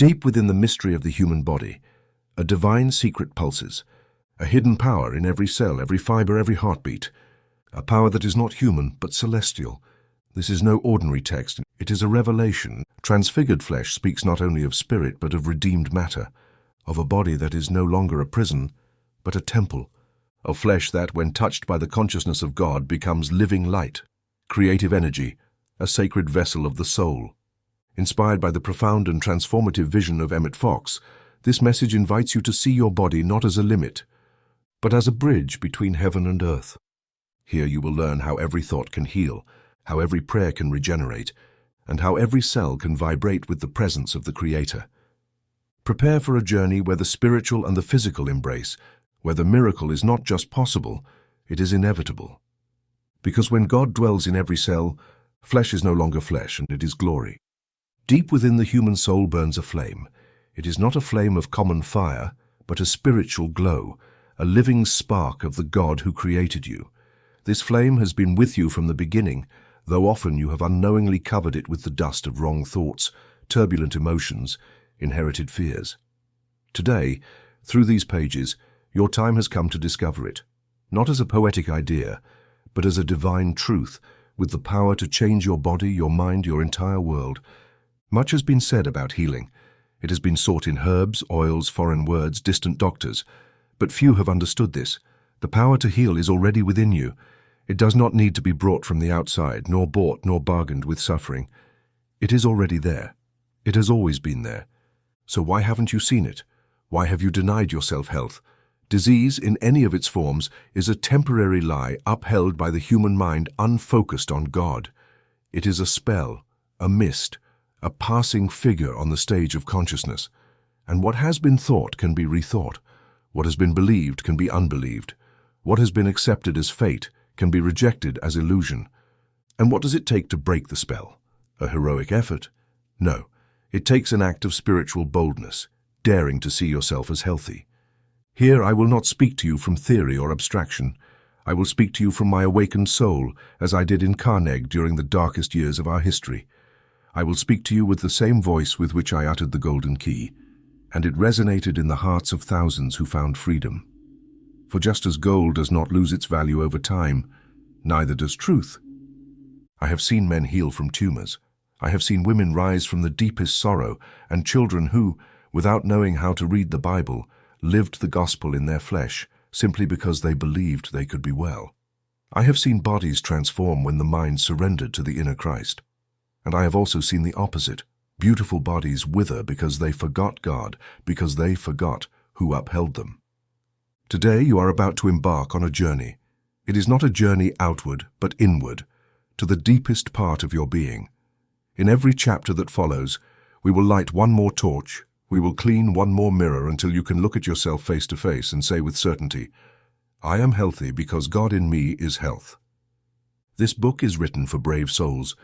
Deep within the mystery of the human body, a divine secret pulses, a hidden power in every cell, every fiber, every heartbeat, a power that is not human but celestial. This is no ordinary text, it is a revelation. Transfigured flesh speaks not only of spirit but of redeemed matter, of a body that is no longer a prison but a temple, of flesh that, when touched by the consciousness of God, becomes living light, creative energy, a sacred vessel of the soul. Inspired by the profound and transformative vision of Emmet Fox, this message invites you to see your body not as a limit, but as a bridge between heaven and earth. Here you will learn how every thought can heal, how every prayer can regenerate, and how every cell can vibrate with the presence of the Creator. Prepare for a journey where the spiritual and the physical embrace, where the miracle is not just possible, it is inevitable. Because when God dwells in every cell, flesh is no longer flesh, and it is glory. Deep within the human soul burns a flame. It is not a flame of common fire, but a spiritual glow, a living spark of the God who created you. This flame has been with you from the beginning, though often you have unknowingly covered it with the dust of wrong thoughts, turbulent emotions, inherited fears. Today, through these pages, your time has come to discover it, not as a poetic idea, but as a divine truth, with the power to change your body, your mind, your entire world. Much has been said about healing. It has been sought in herbs, oils, foreign words, distant doctors. But few have understood this. The power to heal is already within you. It does not need to be brought from the outside, nor bought, nor bargained with suffering. It is already there. It has always been there. So why haven't you seen it? Why have you denied yourself health? Disease, in any of its forms, is a temporary lie upheld by the human mind unfocused on God. It is a spell, a mist, a passing figure on the stage of consciousness. And what has been thought can be rethought. What has been believed can be unbelieved. What has been accepted as fate can be rejected as illusion. And what does it take to break the spell? A heroic effort? No. It takes an act of spiritual boldness, daring to see yourself as healthy. Here I will not speak to you from theory or abstraction. I will speak to you from my awakened soul, as I did in Carnegie during the darkest years of our history. I will speak to you with the same voice with which I uttered the golden key, and it resonated in the hearts of thousands who found freedom. For just as gold does not lose its value over time, neither does truth. I have seen men heal from tumors. I have seen women rise from the deepest sorrow, and children who, without knowing how to read the Bible, lived the gospel in their flesh, simply because they believed they could be well. I have seen bodies transform when the mind surrendered to the inner Christ. And I have also seen the opposite, beautiful bodies wither because they forgot God, because they forgot who upheld them. Today you are about to embark on a journey. It is not a journey outward, but inward, to the deepest part of your being. In every chapter that follows, we will light one more torch, we will clean one more mirror until you can look at yourself face to face and say with certainty, I am healthy because God in me is health. This book is written for brave souls,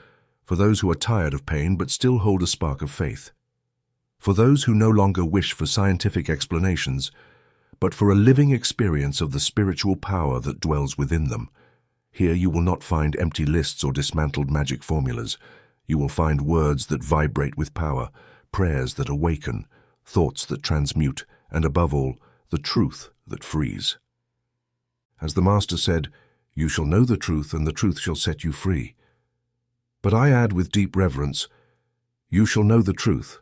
for those who are tired of pain but still hold a spark of faith, for those who no longer wish for scientific explanations, but for a living experience of the spiritual power that dwells within them. Here you will not find empty lists or dismantled magic formulas. You will find words that vibrate with power, prayers that awaken, thoughts that transmute, and above all, the truth that frees. As the Master said, you shall know the truth, and the truth shall set you free. But I add with deep reverence, you shall know the truth,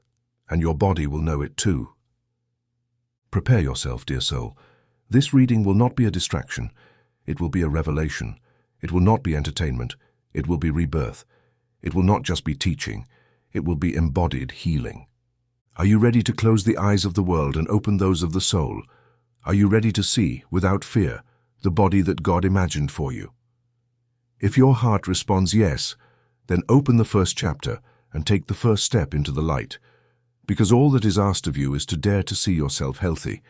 and your body will know it too. Prepare yourself, dear soul. This reading will not be a distraction. It will be a revelation. It will not be entertainment. It will be rebirth. It will not just be teaching. It will be embodied healing. Are you ready to close the eyes of the world and open those of the soul? Are you ready to see, without fear, the body that God imagined for you? If your heart responds yes, then open the first chapter and take the first step into the light, because all that is asked of you is to dare to see yourself healthy.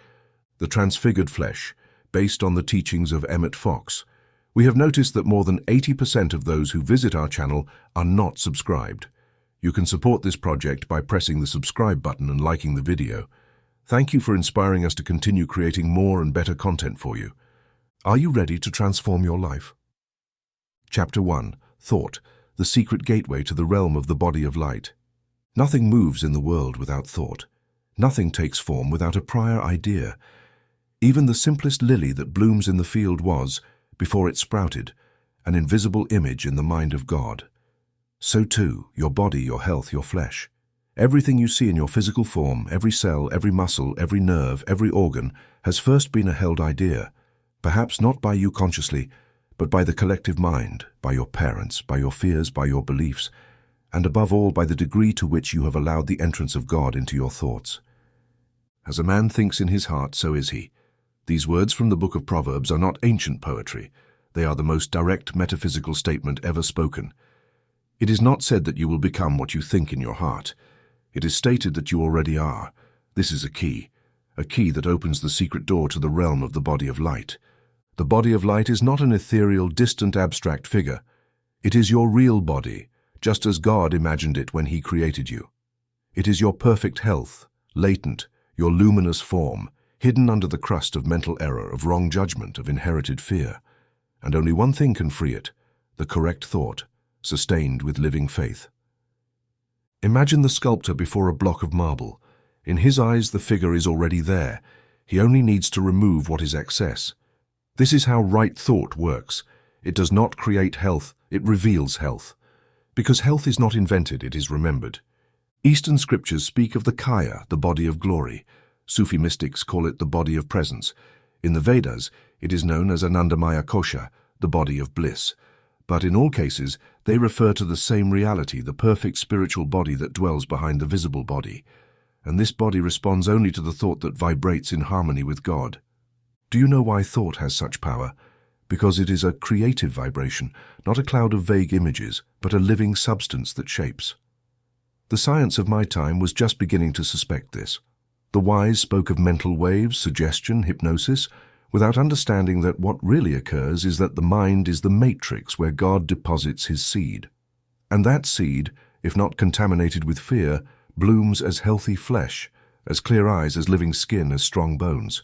The Transfigured Flesh, based on the teachings of Emmet Fox. We have noticed that more than 80% of those who visit our channel are not subscribed. You can support this project by pressing the subscribe button and liking the video. Thank you for inspiring us to continue creating more and better content for you. Are you ready to transform your life? Chapter 1. Thought, the secret gateway to the realm of the body of light. Nothing moves in the world without thought. Nothing takes form without a prior idea. Even the simplest lily that blooms in the field was, before it sprouted, an invisible image in the mind of God. So too, your body, your health, your flesh. Everything you see in your physical form, every cell, every muscle, every nerve, every organ, has first been a held idea, perhaps not by you consciously, but by the collective mind, by your parents, by your fears, by your beliefs, and above all by the degree to which you have allowed the entrance of God into your thoughts. As a man thinks in his heart, so is he. These words from the book of Proverbs are not ancient poetry. They are the most direct metaphysical statement ever spoken. It is not said that you will become what you think in your heart. It is stated that you already are. This is a key that opens the secret door to the realm of the body of light. The body of light is not an ethereal, distant, abstract figure. It is your real body, just as God imagined it when He created you. It is your perfect health, latent, your luminous form, hidden under the crust of mental error, of wrong judgment, of inherited fear. And only one thing can free it, the correct thought, sustained with living faith. Imagine the sculptor before a block of marble. In his eyes, the figure is already there. He only needs to remove what is excess. This is how right thought works. It does not create health, it reveals health. Because health is not invented, it is remembered. Eastern scriptures speak of the kaya, the body of glory. Sufi mystics call it the body of presence. In the Vedas, it is known as Anandamaya Kosha, the body of bliss. But in all cases, they refer to the same reality, the perfect spiritual body that dwells behind the visible body. And this body responds only to the thought that vibrates in harmony with God. Do you know why thought has such power? Because it is a creative vibration, not a cloud of vague images, but a living substance that shapes. The science of my time was just beginning to suspect this. The wise spoke of mental waves, suggestion, hypnosis, without understanding that what really occurs is that the mind is the matrix where God deposits His seed. And that seed, if not contaminated with fear, blooms as healthy flesh, as clear eyes, as living skin, as strong bones.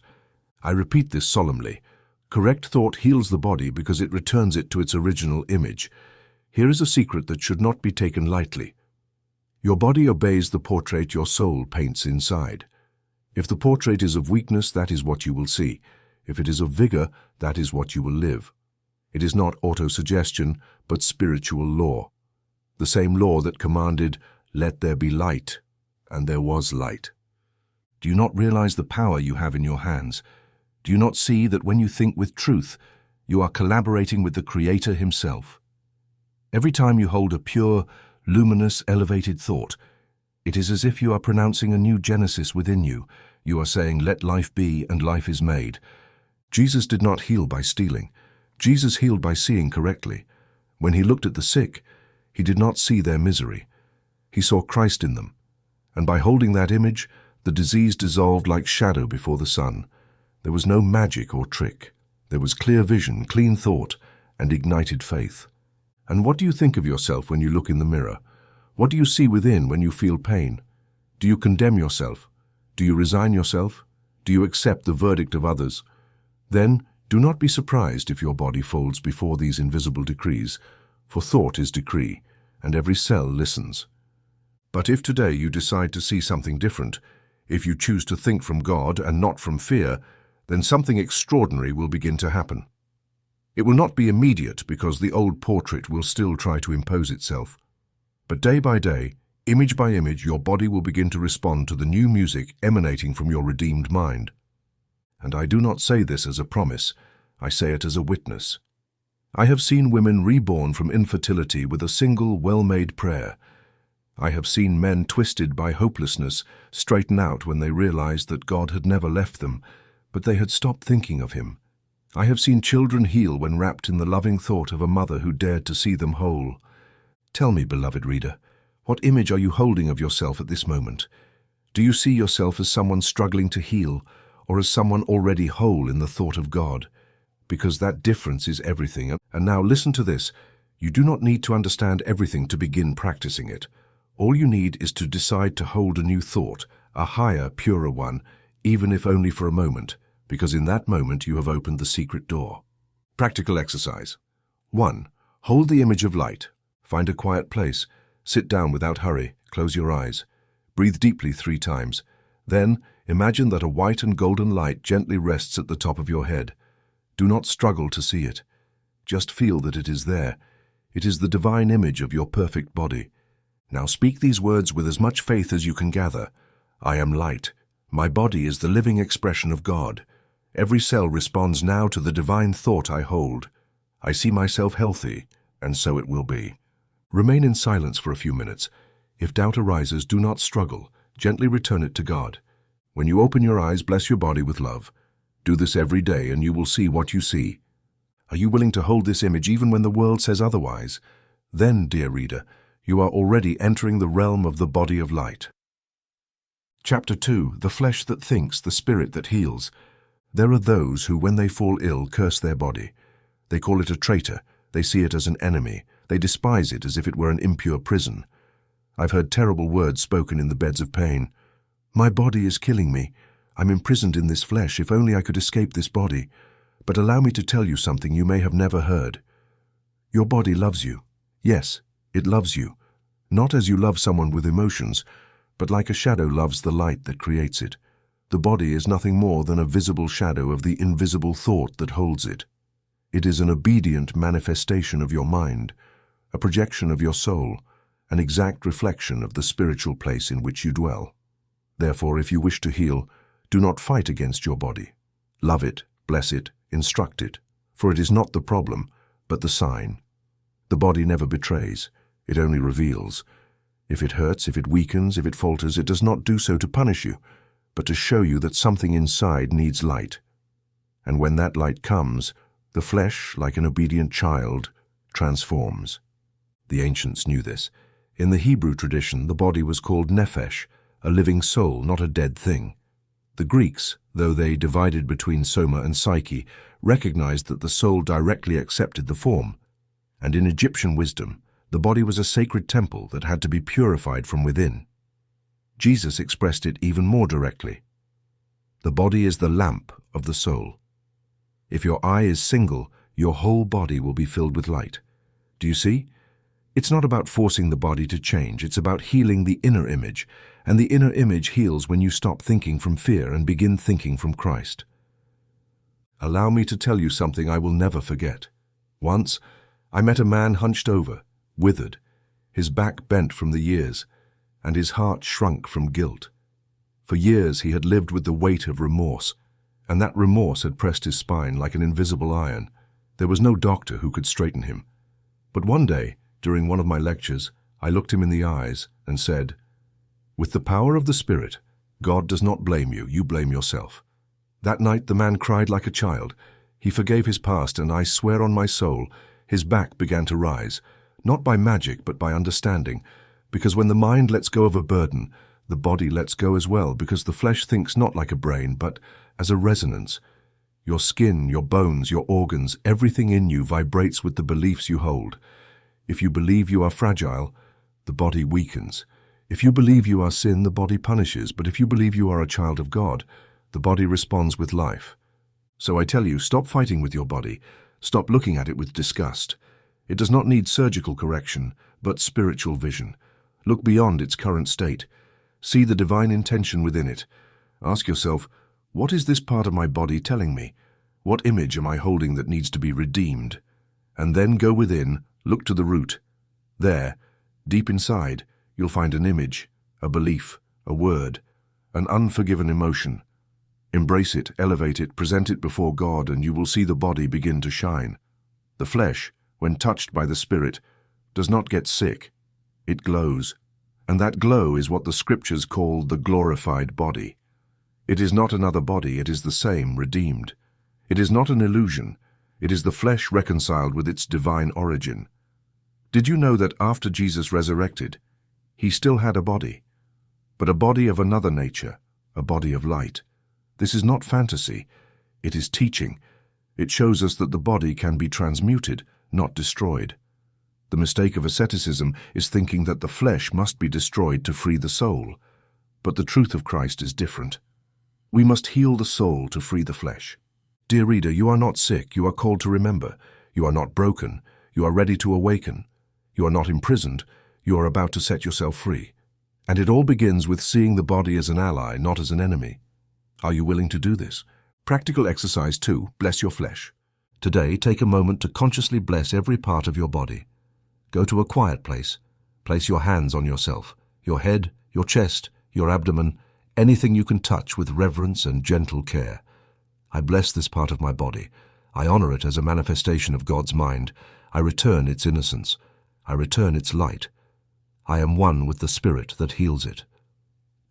I repeat this solemnly. Correct thought heals the body because it returns it to its original image. Here is a secret that should not be taken lightly. Your body obeys the portrait your soul paints inside. If the portrait is of weakness, that is what you will see. If it is of vigor, that is what you will live. It is not autosuggestion, but spiritual law. The same law that commanded, "Let there be light," and there was light. Do you not realize the power you have in your hands? Do you not see that when you think with truth, you are collaborating with the Creator Himself? Every time you hold a pure, luminous, elevated thought, it is as if you are pronouncing a new Genesis within you. You are saying, "Let life be, and life is made." Jesus did not heal by stealing. Jesus healed by seeing correctly. When He looked at the sick, He did not see their misery. He saw Christ in them. And by holding that image, the disease dissolved like shadow before the sun. There was no magic or trick. There was clear vision, clean thought, and ignited faith. And what do you think of yourself when you look in the mirror? What do you see within when you feel pain? Do you condemn yourself? Do you resign yourself? Do you accept the verdict of others? Then, do not be surprised if your body folds before these invisible decrees, for thought is decree, and every cell listens. But if today you decide to see something different, if you choose to think from God and not from fear, then something extraordinary will begin to happen. It will not be immediate because the old portrait will still try to impose itself. But day by day, image by image, your body will begin to respond to the new music emanating from your redeemed mind. And I do not say this as a promise, I say it as a witness. I have seen women reborn from infertility with a single well-made prayer. I have seen men twisted by hopelessness straighten out when they realized that God had never left them, but they had stopped thinking of Him. I have seen children heal when wrapped in the loving thought of a mother who dared to see them whole. Tell me, beloved reader, what image are you holding of yourself at this moment? Do you see yourself as someone struggling to heal, or as someone already whole in the thought of God? Because that difference is everything. And now listen to this. You do not need to understand everything to begin practicing it. All you need is to decide to hold a new thought, a higher, purer one, even if only for a moment, because in that moment you have opened the secret door. Practical exercise. 1. Hold the image of light. Find a quiet place. Sit down without hurry. Close your eyes. Breathe deeply 3 times. Then, imagine that a white and golden light gently rests at the top of your head. Do not struggle to see it. Just feel that it is there. It is the divine image of your perfect body. Now speak these words with as much faith as you can gather. I am light. My body is the living expression of God. Every cell responds now to the divine thought I hold. I see myself healthy, and so it will be. Remain in silence for a few minutes. If doubt arises, do not struggle. Gently return it to God. When you open your eyes, bless your body with love. Do this every day, and you will see what you see. Are you willing to hold this image even when the world says otherwise? Then, dear reader, you are already entering the realm of the body of light. Chapter 2. The flesh that thinks, the spirit that heals. There are those who, when they fall ill, curse their body. They call it a traitor. They see it as an enemy. They despise it as if it were an impure prison. I've heard terrible words spoken in the beds of pain. My body is killing me. I'm imprisoned in this flesh. If only I could escape this body. But allow me to tell you something you may have never heard. Your body loves you. Yes, it loves you. Not as you love someone with emotions, but like a shadow loves the light that creates it. The body is nothing more than a visible shadow of the invisible thought that holds it. It is an obedient manifestation of your mind, a projection of your soul, an exact reflection of the spiritual place in which you dwell. Therefore, if you wish to heal, do not fight against your body. Love it, bless it, instruct it, for it is not the problem, but the sign. The body never betrays, it only reveals. If it hurts, if it weakens, if it falters, it does not do so to punish you, but to show you that something inside needs light. And when that light comes, the flesh, like an obedient child, transforms. The ancients knew this. In the Hebrew tradition, the body was called nephesh, a living soul, not a dead thing. The Greeks, though they divided between soma and psyche, recognized that the soul directly accepted the form. And in Egyptian wisdom, the body was a sacred temple that had to be purified from within. Jesus expressed it even more directly. The body is the lamp of the soul. If your eye is single, your whole body will be filled with light. Do you see? It's not about forcing the body to change, it's about healing the inner image, and the inner image heals when you stop thinking from fear and begin thinking from Christ. Allow me to tell you something I will never forget. Once, I met a man hunched over, withered, his back bent from the years, and his heart shrunk from guilt. For years he had lived with the weight of remorse, and that remorse had pressed his spine like an invisible iron. There was no doctor who could straighten him. But one day, during one of my lectures, I looked him in the eyes and said, "With the power of the Spirit, God does not blame you, you blame yourself." That night the man cried like a child. He forgave his past, and I swear on my soul, his back began to rise, not by magic but by understanding, because when the mind lets go of a burden, the body lets go as well, because the flesh thinks not like a brain, but as a resonance. Your skin, your bones, your organs, everything in you vibrates with the beliefs you hold. If you believe you are fragile, the body weakens. If you believe you are sin, the body punishes, but if you believe you are a child of God, the body responds with life. So I tell you, stop fighting with your body. Stop looking at it with disgust. It does not need surgical correction, but spiritual vision. Look beyond its current state. See the divine intention within it. Ask yourself, what is this part of my body telling me? What image am I holding that needs to be redeemed? And then go within, look to the root. There, deep inside, you'll find an image, a belief, a word, an unforgiven emotion. Embrace it, elevate it, present it before God, and you will see the body begin to shine. The flesh, when touched by the Spirit, does not get sick. It glows. And that glow is what the Scriptures call the glorified body. It is not another body, it is the same, redeemed. It is not an illusion. It is the flesh reconciled with its divine origin. Did you know that after Jesus resurrected, he still had a body, but a body of another nature, a body of light? This is not fantasy, it is teaching. It shows us that the body can be transmuted, not destroyed. The mistake of asceticism is thinking that the flesh must be destroyed to free the soul. But the truth of Christ is different. We must heal the soul to free the flesh. Dear reader, you are not sick, you are called to remember. You are not broken, you are ready to awaken. You are not imprisoned, you are about to set yourself free. And it all begins with seeing the body as an ally, not as an enemy. Are you willing to do this? Practical exercise 2, bless your flesh. Today, take a moment to consciously bless every part of your body. Go to a quiet place. Place your hands on yourself, your head, your chest, your abdomen, anything you can touch with reverence and gentle care. I bless this part of my body. I honor it as a manifestation of God's mind. I return its innocence. I return its light. I am one with the Spirit that heals it.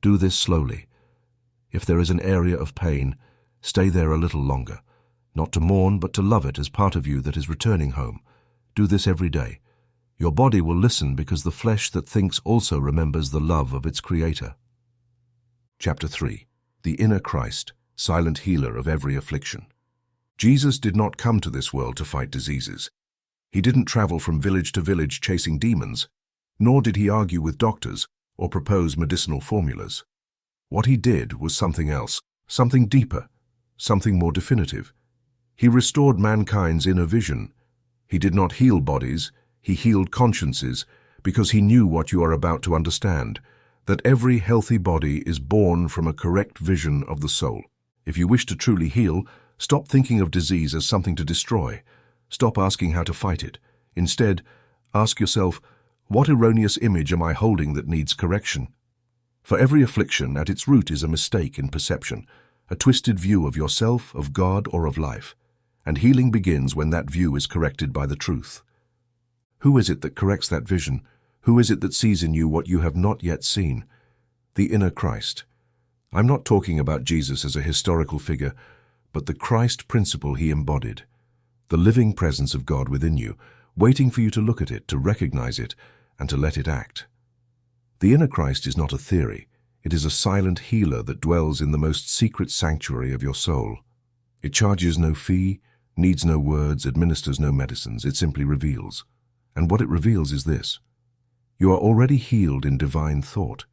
Do this slowly. If there is an area of pain, stay there a little longer, not to mourn but to love it as part of you that is returning home. Do this every day. Your body will listen because the flesh that thinks also remembers the love of its Creator. Chapter 3. The Inner Christ, Silent Healer of Every Affliction. Jesus did not come to this world to fight diseases. He didn't travel from village to village chasing demons, nor did he argue with doctors or propose medicinal formulas. What he did was something else, something deeper, something more definitive. He restored mankind's inner vision. He did not heal bodies, he healed consciences, because he knew what you are about to understand, that every healthy body is born from a correct vision of the soul. If you wish to truly heal, stop thinking of disease as something to destroy. Stop asking how to fight it. Instead, ask yourself, what erroneous image am I holding that needs correction? For every affliction, at its root is a mistake in perception, a twisted view of yourself, of God, or of life. And healing begins when that view is corrected by the truth. Who is it that corrects that vision? Who is it that sees in you what you have not yet seen? The inner Christ. I'm not talking about Jesus as a historical figure, but the Christ principle he embodied. The living presence of God within you, waiting for you to look at it, to recognize it, and to let it act. The inner Christ is not a theory. It is a silent healer that dwells in the most secret sanctuary of your soul. It charges no fee, needs no words, administers no medicines. It simply reveals. And what it reveals is this. You are already healed in divine thought.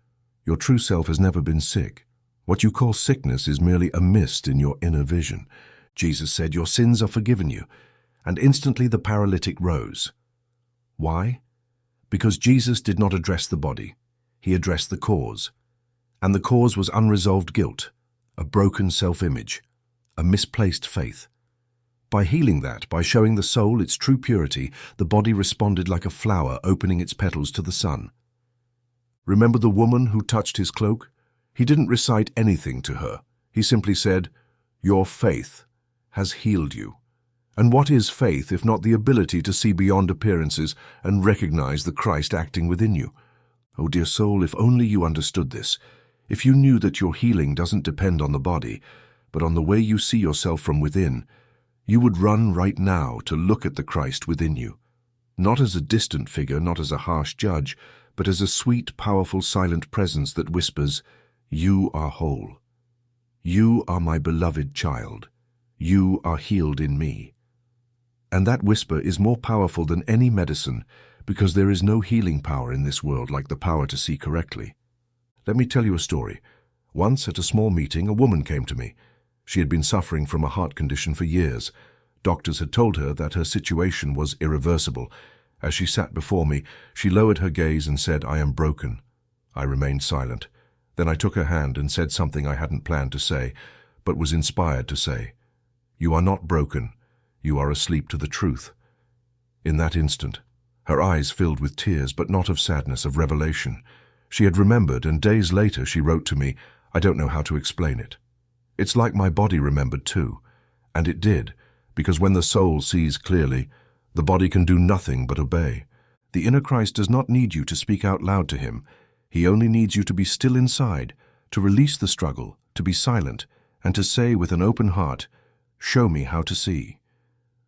Your true self has never been sick. What you call sickness is merely a mist in your inner vision. Jesus said, "Your sins are forgiven you." And instantly the paralytic rose. Why? Because Jesus did not address the body. He addressed the cause. And the cause was unresolved guilt, a broken self-image, a misplaced faith. By healing that, by showing the soul its true purity, the body responded like a flower opening its petals to the sun. Remember the woman who touched his cloak? He didn't recite anything to her. He simply said, "Your faith has healed you." And what is faith if not the ability to see beyond appearances and recognize the Christ acting within you? Oh, dear soul, if only you understood this, if you knew that your healing doesn't depend on the body, but on the way you see yourself from within, you would run right now to look at the Christ within you, not as a distant figure, not as a harsh judge, but as a sweet, powerful, silent presence that whispers, "You are whole. You are my beloved child. You are healed in me." And that whisper is more powerful than any medicine, because there is no healing power in this world like the power to see correctly. Let me tell you a story. Once at a small meeting, a woman came to me. She had been suffering from a heart condition for years. Doctors had told her that her situation was irreversible. As she sat before me, she lowered her gaze and said, "I am broken." I remained silent. Then I took her hand and said something I hadn't planned to say, but was inspired to say. "You are not broken. You are asleep to the truth." In that instant, her eyes filled with tears, but not of sadness, of revelation. She had remembered, and days later she wrote to me, "I don't know how to explain it. It's like my body remembered too." And it did, because when the soul sees clearly, the body can do nothing but obey. The inner Christ does not need you to speak out loud to him. He only needs you to be still inside, to release the struggle, to be silent, and to say with an open heart, "Show me how to see."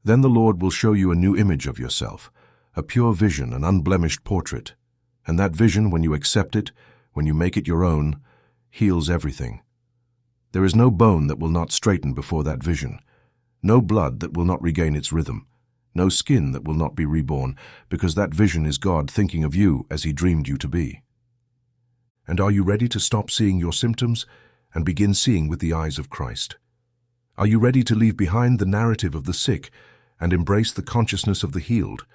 Then the Lord will show you a new image of yourself, a pure vision, an unblemished portrait. And that vision, when you accept it, when you make it your own, heals everything. There is no bone that will not straighten before that vision, no blood that will not regain its rhythm, no skin that will not be reborn, because that vision is God thinking of you as he dreamed you to be. And are you ready to stop seeing your symptoms and begin seeing with the eyes of Christ? Are you ready to leave behind the narrative of the sick and embrace the consciousness of the healed?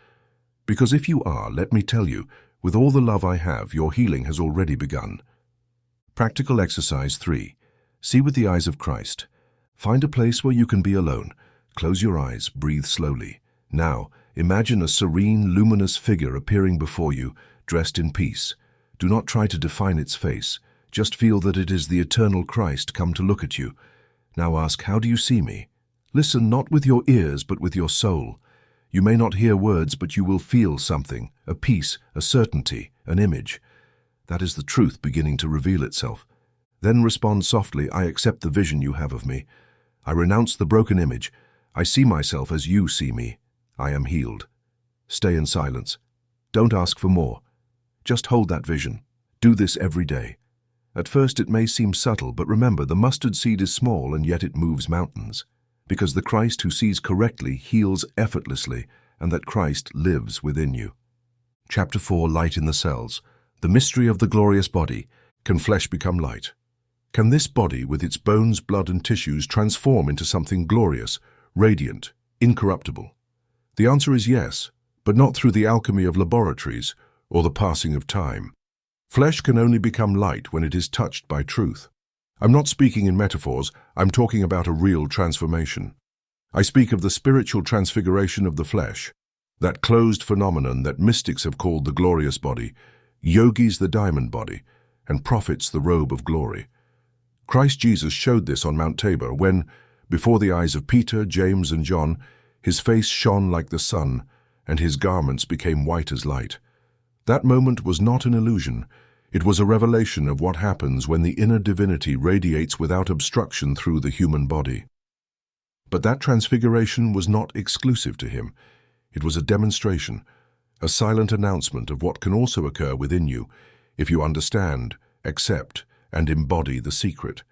Because if you are, let me tell you, With all the love I have, your healing has already begun. Practical exercise 3. See with the eyes of Christ. Find a place where you can be alone. Close your eyes, breathe slowly. Now, imagine a serene, luminous figure appearing before you, dressed in peace. Do not try to define its face. Just feel that it is the eternal Christ come to look at you. Now ask, how do you see me? Listen not with your ears, but with your soul. You may not hear words, but you will feel something, a peace, a certainty, an image. That is the truth beginning to reveal itself. Then respond softly, I accept the vision you have of me. I renounce the broken image. I see myself as you see me. I am healed. Stay in silence. Don't ask for more. Just hold that vision. Do this every day. At first it may seem subtle, but remember, the mustard seed is small and yet it moves mountains. Because the Christ who sees correctly heals effortlessly, and that Christ lives within you. Chapter 4, Light in the Cells. The mystery of the glorious body. Can flesh become light? Can this body, with its bones, blood, and tissues, transform into something glorious, radiant, incorruptible? The answer is yes, but not through the alchemy of laboratories or the passing of time. Flesh can only become light when it is touched by truth. I'm not speaking in metaphors, I'm talking about a real transformation. I speak of the spiritual transfiguration of the flesh, that closed phenomenon that mystics have called the glorious body, yogis the diamond body, and prophets the robe of glory. Christ Jesus showed this on Mount Tabor when, before the eyes of Peter, James, and John, his face shone like the sun, and his garments became white as light. That moment was not an illusion. It was a revelation of what happens when the inner divinity radiates without obstruction through the human body. But that transfiguration was not exclusive to him. It was a demonstration, a silent announcement of what can also occur within you if you understand, accept, and embody the secret.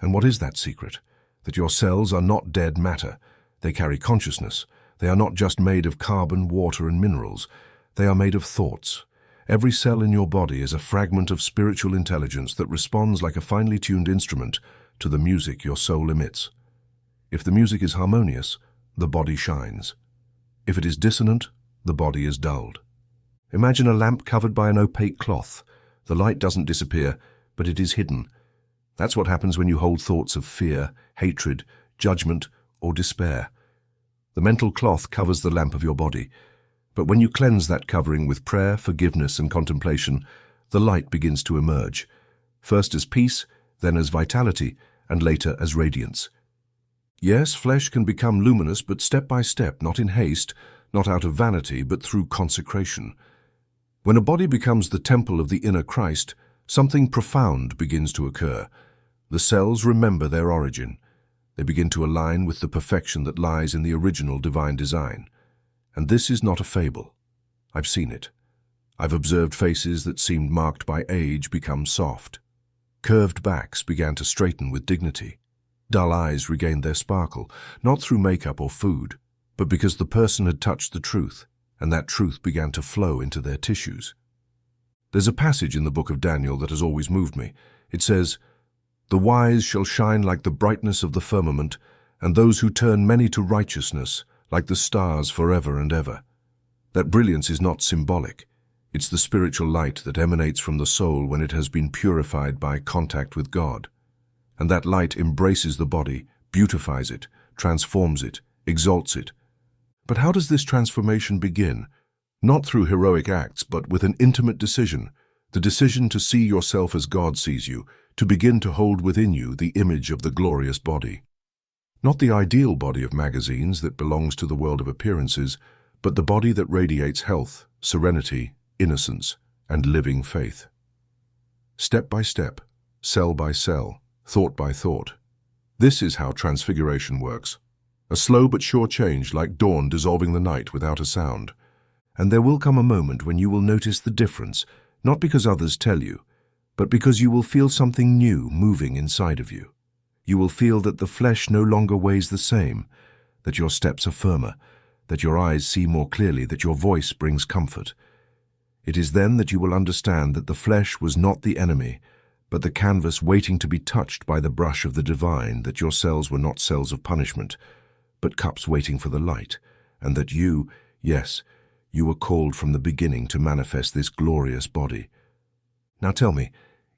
And what is that secret? That your cells are not dead matter. They carry consciousness. They are not just made of carbon, water, and minerals. They are made of thoughts. Every cell in your body is a fragment of spiritual intelligence that responds like a finely tuned instrument to the music your soul emits. If the music is harmonious, the body shines. If it is dissonant, the body is dulled. Imagine a lamp covered by an opaque cloth. The light doesn't disappear, but it is hidden. That's what happens when you hold thoughts of fear, hatred, judgment, or despair. The mental cloth covers the lamp of your body. But when you cleanse that covering with prayer, forgiveness, and contemplation, the light begins to emerge, first as peace, then as vitality, and later as radiance. Yes, flesh can become luminous, but step by step, not in haste, not out of vanity, but through consecration. When a body becomes the temple of the inner Christ, something profound begins to occur. The cells remember their origin. They begin to align with the perfection that lies in the original divine design. And this is not a fable. I've seen it. I've observed faces that seemed marked by age become soft. Curved backs began to straighten with dignity. Dull eyes regained their sparkle, not through makeup or food, but because the person had touched the truth, and that truth began to flow into their tissues. There's a passage in the book of Daniel that has always moved me. It says, "The wise shall shine like the brightness of the firmament, and those who turn many to righteousness, like the stars forever and ever." That brilliance is not symbolic. It's the spiritual light that emanates from the soul when it has been purified by contact with God. And that light embraces the body, beautifies it, transforms it, exalts it. But how does this transformation begin? Not through heroic acts, but with an intimate decision, the decision to see yourself as God sees you, to begin to hold within you the image of the glorious body. Not the ideal body of magazines that belongs to the world of appearances, but the body that radiates health, serenity, innocence, and living faith. Step by step, cell by cell, thought by thought. This is how transfiguration works. A slow but sure change, like dawn dissolving the night without a sound. And there will come a moment when you will notice the difference, not because others tell you, but because you will feel something new moving inside of you. You will feel that the flesh no longer weighs the same, that your steps are firmer, that your eyes see more clearly, that your voice brings comfort. It is then that you will understand that the flesh was not the enemy, but the canvas waiting to be touched by the brush of the divine, that your cells were not cells of punishment, but cups waiting for the light, and that you, yes, You were called from the beginning to manifest this glorious body. Now tell me,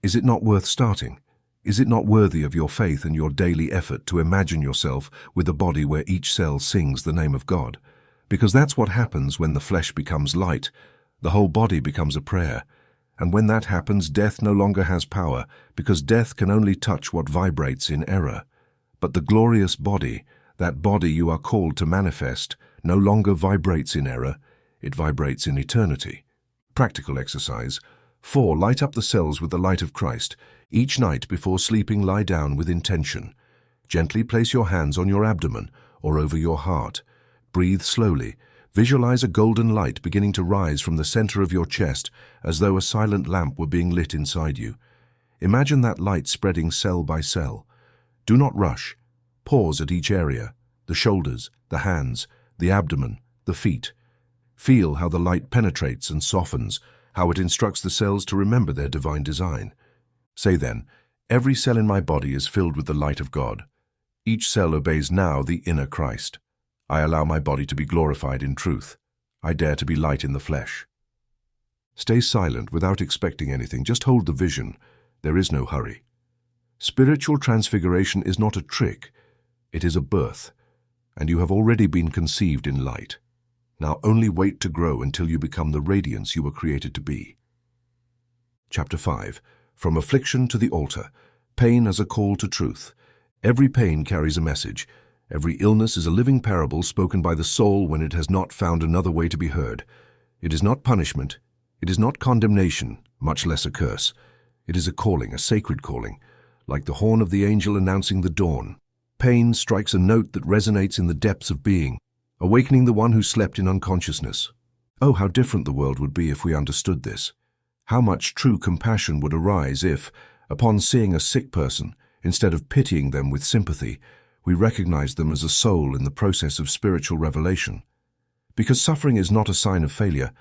is it not worth starting? Is it not worthy of your faith and your daily effort to imagine yourself with a body where each cell sings the name of God? Because that's what happens when the flesh becomes light. The whole body becomes a prayer. And when that happens, death no longer has power, because death can only touch what vibrates in error. But the glorious body, that body you are called to manifest, no longer vibrates in error, it vibrates in eternity. Practical exercise. 4. Light up the cells with the light of Christ. Each night before sleeping, lie down with intention. Gently place your hands on your abdomen or over your heart. Breathe slowly. Visualize a golden light beginning to rise from the center of your chest as though a silent lamp were being lit inside you. Imagine that light spreading cell by cell. Do not rush. Pause at each area, the shoulders, the hands, the abdomen, the feet. Feel how the light penetrates and softens, how it instructs the cells to remember their divine design. Say then, every cell in my body is filled with the light of God. Each cell obeys now the inner Christ. I allow my body to be glorified in truth. I dare to be light in the flesh. Stay silent without expecting anything. Just hold the vision. There is no hurry. Spiritual transfiguration is not a trick. It is a birth, and you have already been conceived in light. Now only wait to grow until you become the radiance you were created to be. Chapter 5. From affliction to the altar. Pain as a call to truth. Every pain carries a message. Every illness is a living parable spoken by the soul when it has not found another way to be heard. It is not punishment. It is not condemnation, much less a curse. It is a calling, a sacred calling, like the horn of the angel announcing the dawn. Pain strikes a note that resonates in the depths of being, awakening the one who slept in unconsciousness. Oh, how different the world would be if we understood this. How much true compassion would arise if, upon seeing a sick person, instead of pitying them with sympathy, we recognized them as a soul in the process of spiritual revelation. Because suffering is not a sign of failure,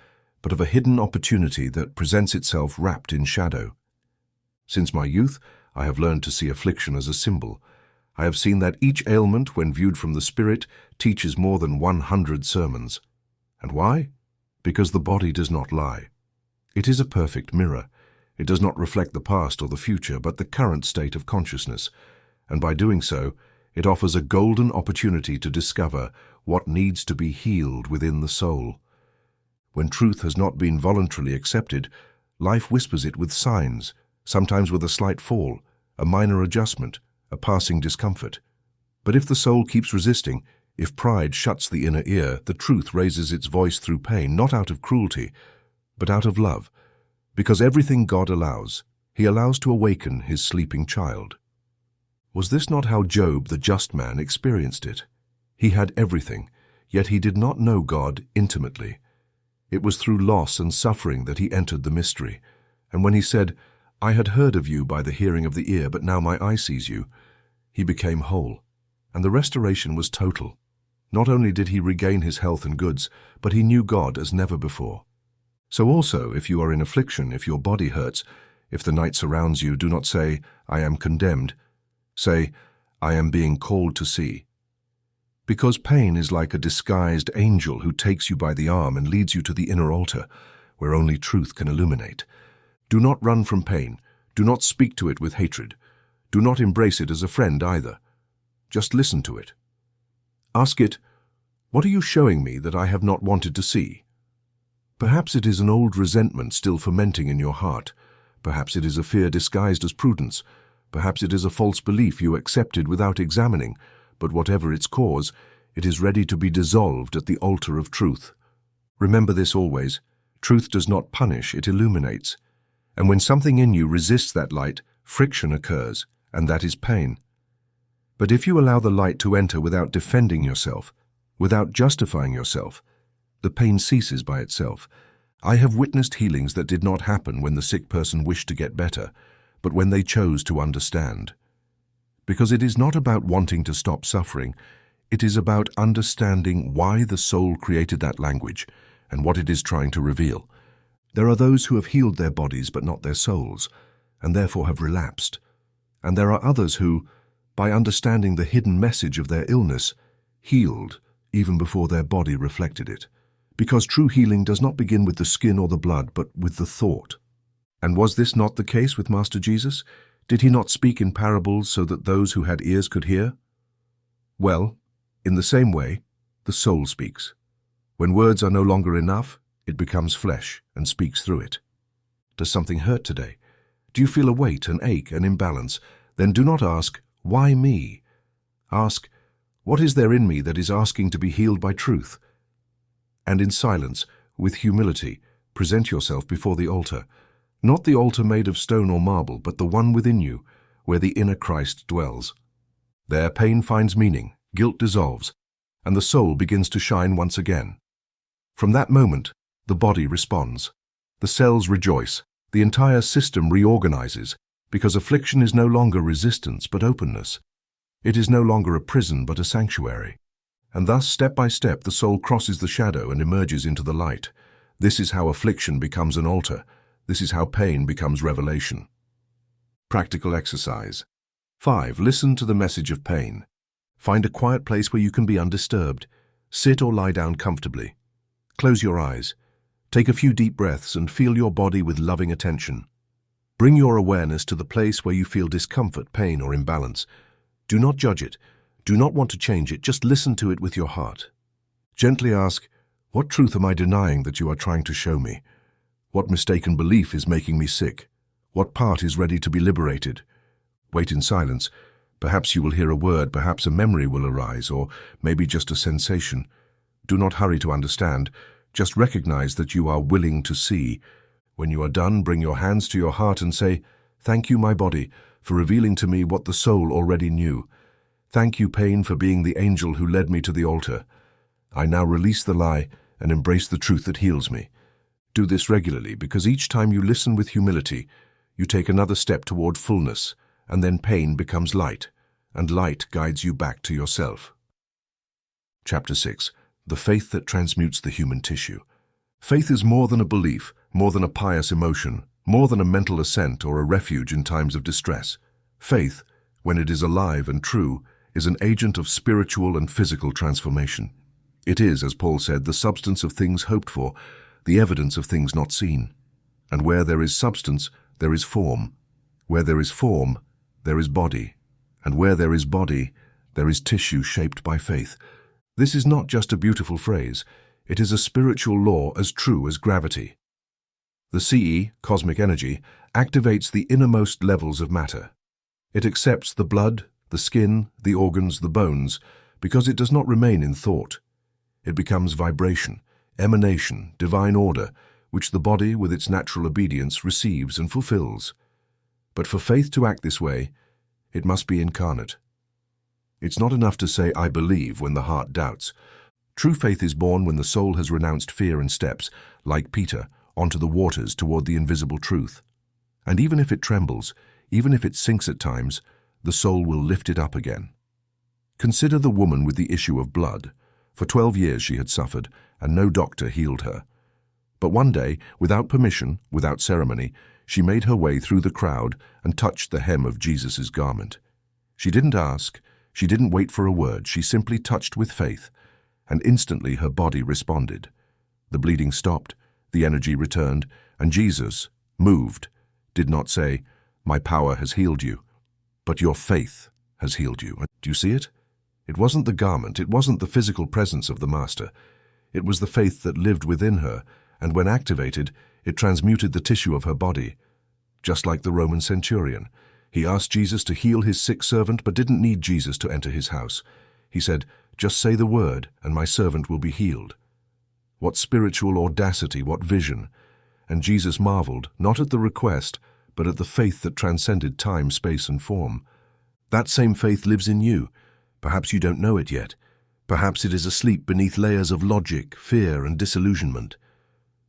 but of a hidden opportunity that presents itself wrapped in shadow. Since my youth, I have learned to see affliction as a symbol. I have seen that each ailment, when viewed from the spirit, teaches more than 100 sermons. And why? Because the body does not lie. It is a perfect mirror. It does not reflect the past or the future, but the current state of consciousness. And by doing so, it offers a golden opportunity to discover what needs to be healed within the soul. When truth has not been voluntarily accepted, life whispers it with signs, sometimes with a slight fall, a minor adjustment, a passing discomfort. But if the soul keeps resisting, if pride shuts the inner ear, the truth raises its voice through pain, not out of cruelty, but out of love. Because everything God allows, He allows to awaken His sleeping child. Was this not how Job, the just man, experienced it? He had everything, yet he did not know God intimately. It was through loss and suffering that he entered the mystery. And when he said, "I had heard of you by the hearing of the ear, but now my eye sees you," he became whole. And the restoration was total. Not only did he regain his health and goods, but he knew God as never before. So also, if you are in affliction, if your body hurts, if the night surrounds you, do not say, "I am condemned." Say, "I am being called to see." Because pain is like a disguised angel who takes you by the arm and leads you to the inner altar, where only truth can illuminate. Do not run from pain. Do not speak to it with hatred. Do not embrace it as a friend either. Just listen to it. Ask it, "What are you showing me that I have not wanted to see?" Perhaps it is an old resentment still fermenting in your heart. Perhaps it is a fear disguised as prudence. Perhaps it is a false belief you accepted without examining. But whatever its cause, it is ready to be dissolved at the altar of truth. Remember this always. Truth does not punish, it illuminates. And when something in you resists that light, friction occurs, and that is pain. But if you allow the light to enter without defending yourself, without justifying yourself, the pain ceases by itself. I have witnessed healings that did not happen when the sick person wished to get better, but when they chose to understand. Because it is not about wanting to stop suffering, it is about understanding why the soul created that language and what it is trying to reveal. There are those who have healed their bodies but not their souls, and therefore have relapsed. And there are others who, by understanding the hidden message of their illness, healed even before their body reflected it. Because true healing does not begin with the skin or the blood, but with the thought. And was this not the case with Master Jesus? Did he not speak in parables so that those who had ears could hear? Well, in the same way, the soul speaks. When words are no longer enough, it becomes flesh and speaks through it. Does something hurt today? Do you feel a weight, an ache, an imbalance? Then do not ask, why me? Ask, what is there in me that is asking to be healed by truth? And in silence, with humility, present yourself before the altar. Not the altar made of stone or marble, but the one within you, where the inner Christ dwells. There pain finds meaning, guilt dissolves, and the soul begins to shine once again. From that moment, the body responds. The cells rejoice. The entire system reorganizes, because affliction is no longer resistance but openness. It is no longer a prison but a sanctuary. And thus, step by step, the soul crosses the shadow and emerges into the light. This is how affliction becomes an altar. This is how pain becomes revelation. Practical exercise. 5. Listen to the message of pain. Find a quiet place where you can be undisturbed. Sit or lie down comfortably. Close your eyes. Take a few deep breaths and feel your body with loving attention. Bring your awareness to the place where you feel discomfort, pain, or imbalance. Do not judge it. Do not want to change it. Just listen to it with your heart. Gently ask, what truth am I denying that you are trying to show me? What mistaken belief is making me sick? What part is ready to be liberated? Wait in silence. Perhaps you will hear a word, perhaps a memory will arise, or maybe just a sensation. Do not hurry to understand. Just recognize that you are willing to see. When you are done, bring your hands to your heart and say, thank you, my body, for revealing to me what the soul already knew. Thank you, pain, for being the angel who led me to the altar. I now release the lie and embrace the truth that heals me. Do this regularly, because each time you listen with humility, you take another step toward fullness, and then pain becomes light, and light guides you back to yourself. Chapter 6. The faith that transmutes the human tissue. Faith is more than a belief, more than a pious emotion, more than a mental assent or a refuge in times of distress. Faith, when it is alive and true, is an agent of spiritual and physical transformation. It is, as Paul said, the substance of things hoped for, the evidence of things not seen. And where there is substance, there is form. Where there is form, there is body. And where there is body, there is tissue shaped by faith. This is not just a beautiful phrase. It is a spiritual law as true as gravity. The CE, cosmic energy, activates the innermost levels of matter. It accepts the blood, the skin, the organs, the bones, because it does not remain in thought. It becomes vibration, emanation, divine order, which the body, with its natural obedience, receives and fulfills. But for faith to act this way, it must be incarnate. It's not enough to say, I believe, when the heart doubts. True faith is born when the soul has renounced fear and steps, like Peter, onto the waters toward the invisible truth. And even if it trembles, even if it sinks at times, the soul will lift it up again. Consider the woman with the issue of blood. For 12 years she had suffered, and no doctor healed her. But one day, without permission, without ceremony, she made her way through the crowd and touched the hem of Jesus' garment. She didn't ask, she didn't wait for a word, she simply touched with faith, and instantly her body responded. The bleeding stopped, the energy returned, and Jesus, moved, did not say, my power has healed you, but your faith has healed you. Do you see it? It wasn't the garment, it wasn't the physical presence of the Master. It was the faith that lived within her, and when activated, it transmuted the tissue of her body. Just like the Roman centurion, he asked Jesus to heal his sick servant but didn't need Jesus to enter his house. He said, just say the word and my servant will be healed. What spiritual audacity, what vision! And Jesus marveled, not at the request, but at the faith that transcended time, space, and form. That same faith lives in you. Perhaps you don't know it yet. Perhaps it is asleep beneath layers of logic, fear, and disillusionment.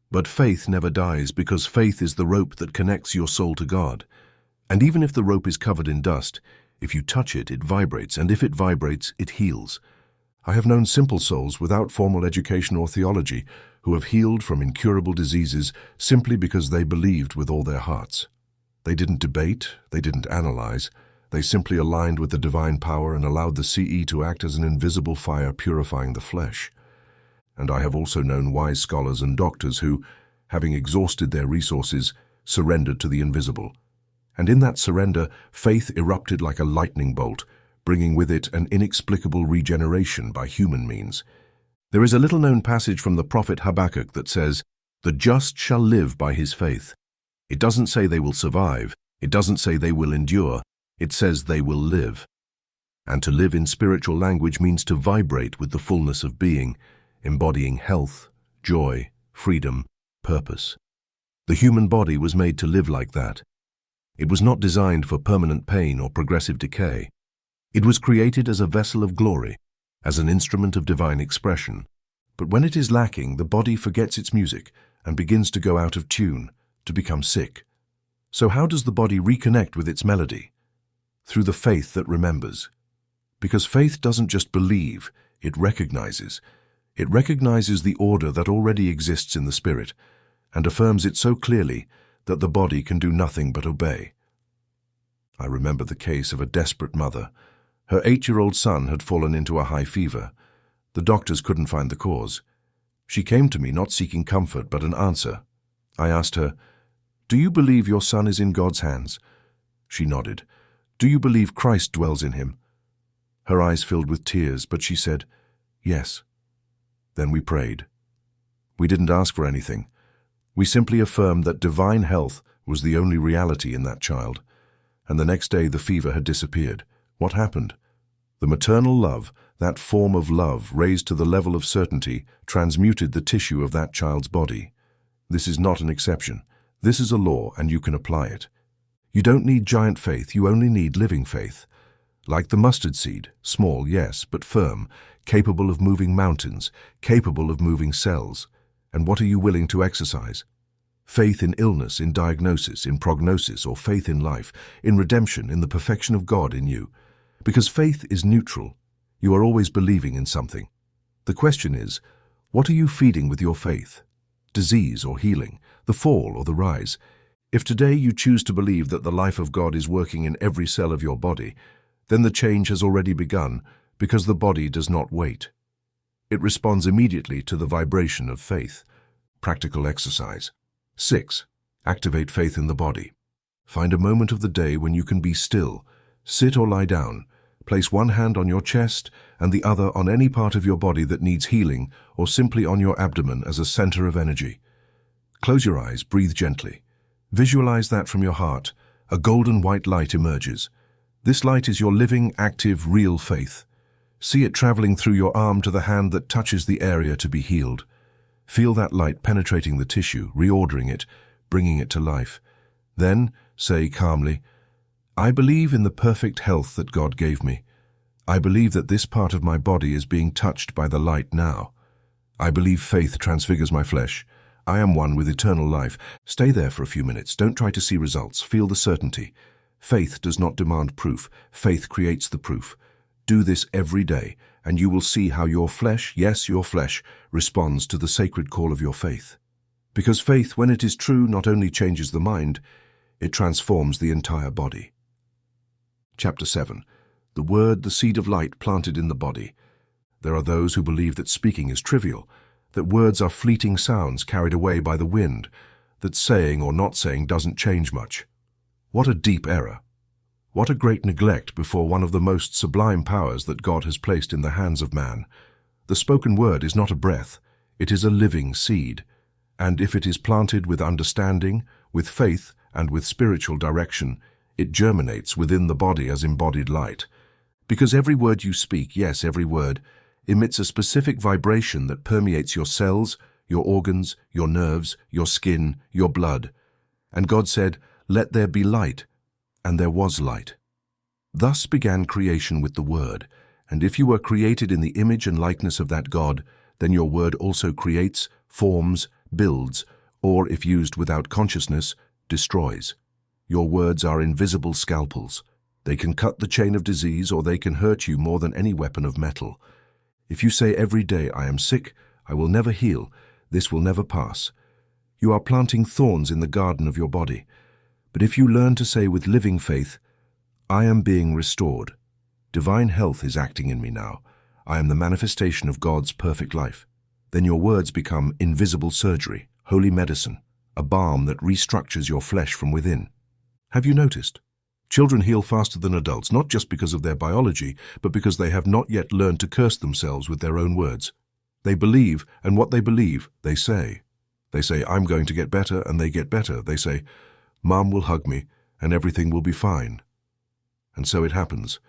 But faith never dies, because faith is the rope that connects your soul to God. And even if the rope is covered in dust, if you touch it, it vibrates, and if it vibrates, it heals. I have known simple souls without formal education or theology who have healed from incurable diseases simply because they believed with all their hearts. They didn't debate, they didn't analyze, they simply aligned with the divine power and allowed the CE to act as an invisible fire purifying the flesh. And I have also known wise scholars and doctors who, having exhausted their resources, surrendered to the invisible. And in that surrender, faith erupted like a lightning bolt, bringing with it an inexplicable regeneration by human means. There is a little-known passage from the prophet Habakkuk that says, "The just shall live by his faith." It doesn't say they will survive. It doesn't say they will endure. It says they will live. And to live in spiritual language means to vibrate with the fullness of being, embodying health, joy, freedom, purpose. The human body was made to live like that. It was not designed for permanent pain or progressive decay. It was created as a vessel of glory, as an instrument of divine expression. But when it is lacking, the body forgets its music and begins to go out of tune, to become sick. So how does the body reconnect with its melody? Through the faith that remembers. Because faith doesn't just believe, it recognizes. It recognizes the order that already exists in the spirit and affirms it so clearly that the body can do nothing but obey. I remember the case of a desperate mother. Her 8-year-old son had fallen into a high fever. The doctors couldn't find the cause. She came to me not seeking comfort but an answer. I asked her, "Do you believe your son is in God's hands?" She nodded. "Do you believe Christ dwells in him?" Her eyes filled with tears, but she said, "Yes." Then we prayed. We didn't ask for anything. We simply affirmed that divine health was the only reality in that child. And the next day the fever had disappeared. What happened? The maternal love, that form of love raised to the level of certainty, transmuted the tissue of that child's body. This is not an exception. This is a law, and you can apply it. You don't need giant faith, you only need living faith. Like the mustard seed, small, yes, but firm, capable of moving mountains, capable of moving cells. And what are you willing to exercise? Faith in illness, in diagnosis, in prognosis, or faith in life, in redemption, in the perfection of God in you. Because faith is neutral. You are always believing in something. The question is, what are you feeding with your faith? Disease or healing, the fall or the rise? If today you choose to believe that the life of God is working in every cell of your body, then the change has already begun because the body does not wait. It responds immediately to the vibration of faith. Practical exercise. 6. Activate faith in the body. Find a moment of the day when you can be still. Sit or lie down. Place one hand on your chest and the other on any part of your body that needs healing, or simply on your abdomen as a center of energy. Close your eyes, breathe gently. Visualize that from your heart, a golden white light emerges. This light is your living, active, real faith. See it traveling through your arm to the hand that touches the area to be healed. Feel that light penetrating the tissue, reordering it, bringing it to life. Then say calmly, "I believe in the perfect health that God gave me. I believe that this part of my body is being touched by the light now. I believe faith transfigures my flesh. I am one with eternal life." Stay there for a few minutes. Don't try to see results. Feel the certainty. Faith does not demand proof. Faith creates the proof. Do this every day, and you will see how your flesh, yes, your flesh, responds to the sacred call of your faith. Because faith, when it is true, not only changes the mind, it transforms the entire body. Chapter 7. The Word, the seed of light planted in the body. There are those who believe that speaking is trivial, that words are fleeting sounds carried away by the wind, that saying or not saying doesn't change much. What a deep error. What a great neglect before one of the most sublime powers that God has placed in the hands of man. The spoken word is not a breath, it is a living seed. And if it is planted with understanding, with faith, and with spiritual direction, it germinates within the body as embodied light. Because every word you speak, yes, every word, emits a specific vibration that permeates your cells, your organs, your nerves, your skin, your blood. And God said, "Let there be light," and there was light. Thus began creation with the Word, and if you were created in the image and likeness of that God, then your word also creates, forms, builds, or, if used without consciousness, destroys. Your words are invisible scalpels. They can cut the chain of disease, or they can hurt you more than any weapon of metal. If you say every day, "I am sick, I will never heal, this will never pass," you are planting thorns in the garden of your body. But if you learn to say with living faith, "I am being restored. Divine health is acting in me now. I am the manifestation of God's perfect life," then your words become invisible surgery, holy medicine, a balm that restructures your flesh from within. Have you noticed? Children heal faster than adults, not just because of their biology, but because they have not yet learned to curse themselves with their own words. They believe, and what they believe, they say. They say, I'm going to get better, and they get better. They say, Mom will hug me, and everything will be fine. And so it happens.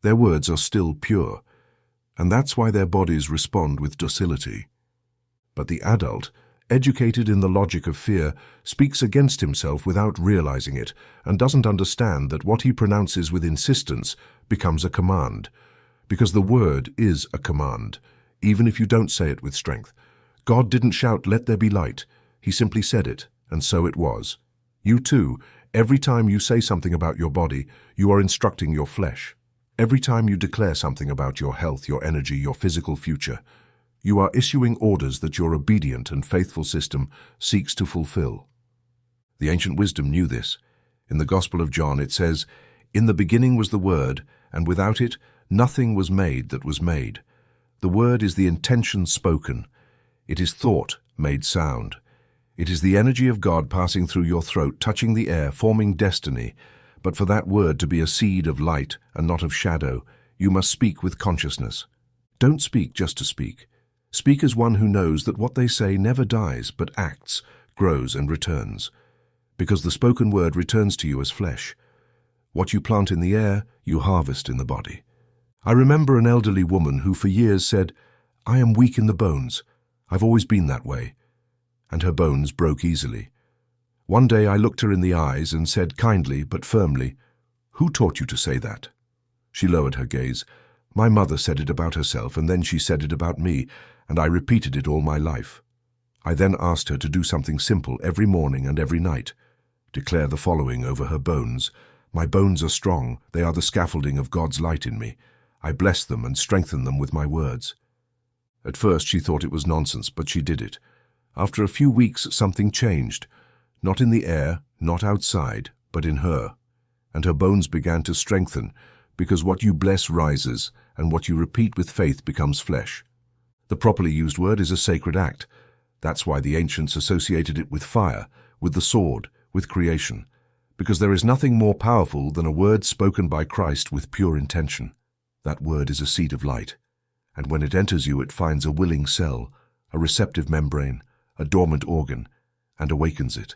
Their words are still pure, and that's why their bodies respond with docility. But the adult, educated in the logic of fear, speaks against himself without realizing it, and doesn't understand that what he pronounces with insistence becomes a command. Because the word is a command, even if you don't say it with strength. God didn't shout, "Let there be light." He simply said it, and so it was. You too, every time you say something about your body, you are instructing your flesh. Every time you declare something about your health, your energy, your physical future, you are issuing orders that your obedient and faithful system seeks to fulfill. The ancient wisdom knew this. In the Gospel of John it says, "In the beginning was the Word, and without it nothing was made that was made." The Word is the intention spoken. It is thought made sound. It is the energy of God passing through your throat, touching the air, forming destiny. But for that word to be a seed of light and not of shadow, you must speak with consciousness. Don't speak just to speak. Speak as one who knows that what they say never dies, but acts, grows, and returns. Because the spoken word returns to you as flesh. What you plant in the air, you harvest in the body. I remember an elderly woman who for years said, "I am weak in the bones. I've always been that way." And her bones broke easily. One day I looked her in the eyes and said kindly but firmly, "Who taught you to say that?" She lowered her gaze. "My mother said it about herself, and then she said it about me, and I repeated it all my life." I then asked her to do something simple every morning and every night. Declare the following over her bones: "My bones are strong. They are the scaffolding of God's light in me. I bless them and strengthen them with my words." At first she thought it was nonsense, but she did it. After a few weeks something changed. Not in the air, not outside, but in her. And her bones began to strengthen, because what you bless rises, and what you repeat with faith becomes flesh. The properly used word is a sacred act. That's why the ancients associated it with fire, with the sword, with creation. Because there is nothing more powerful than a word spoken by Christ with pure intention. That word is a seed of light. And when it enters you, it finds a willing cell, a receptive membrane, a dormant organ, and awakens it.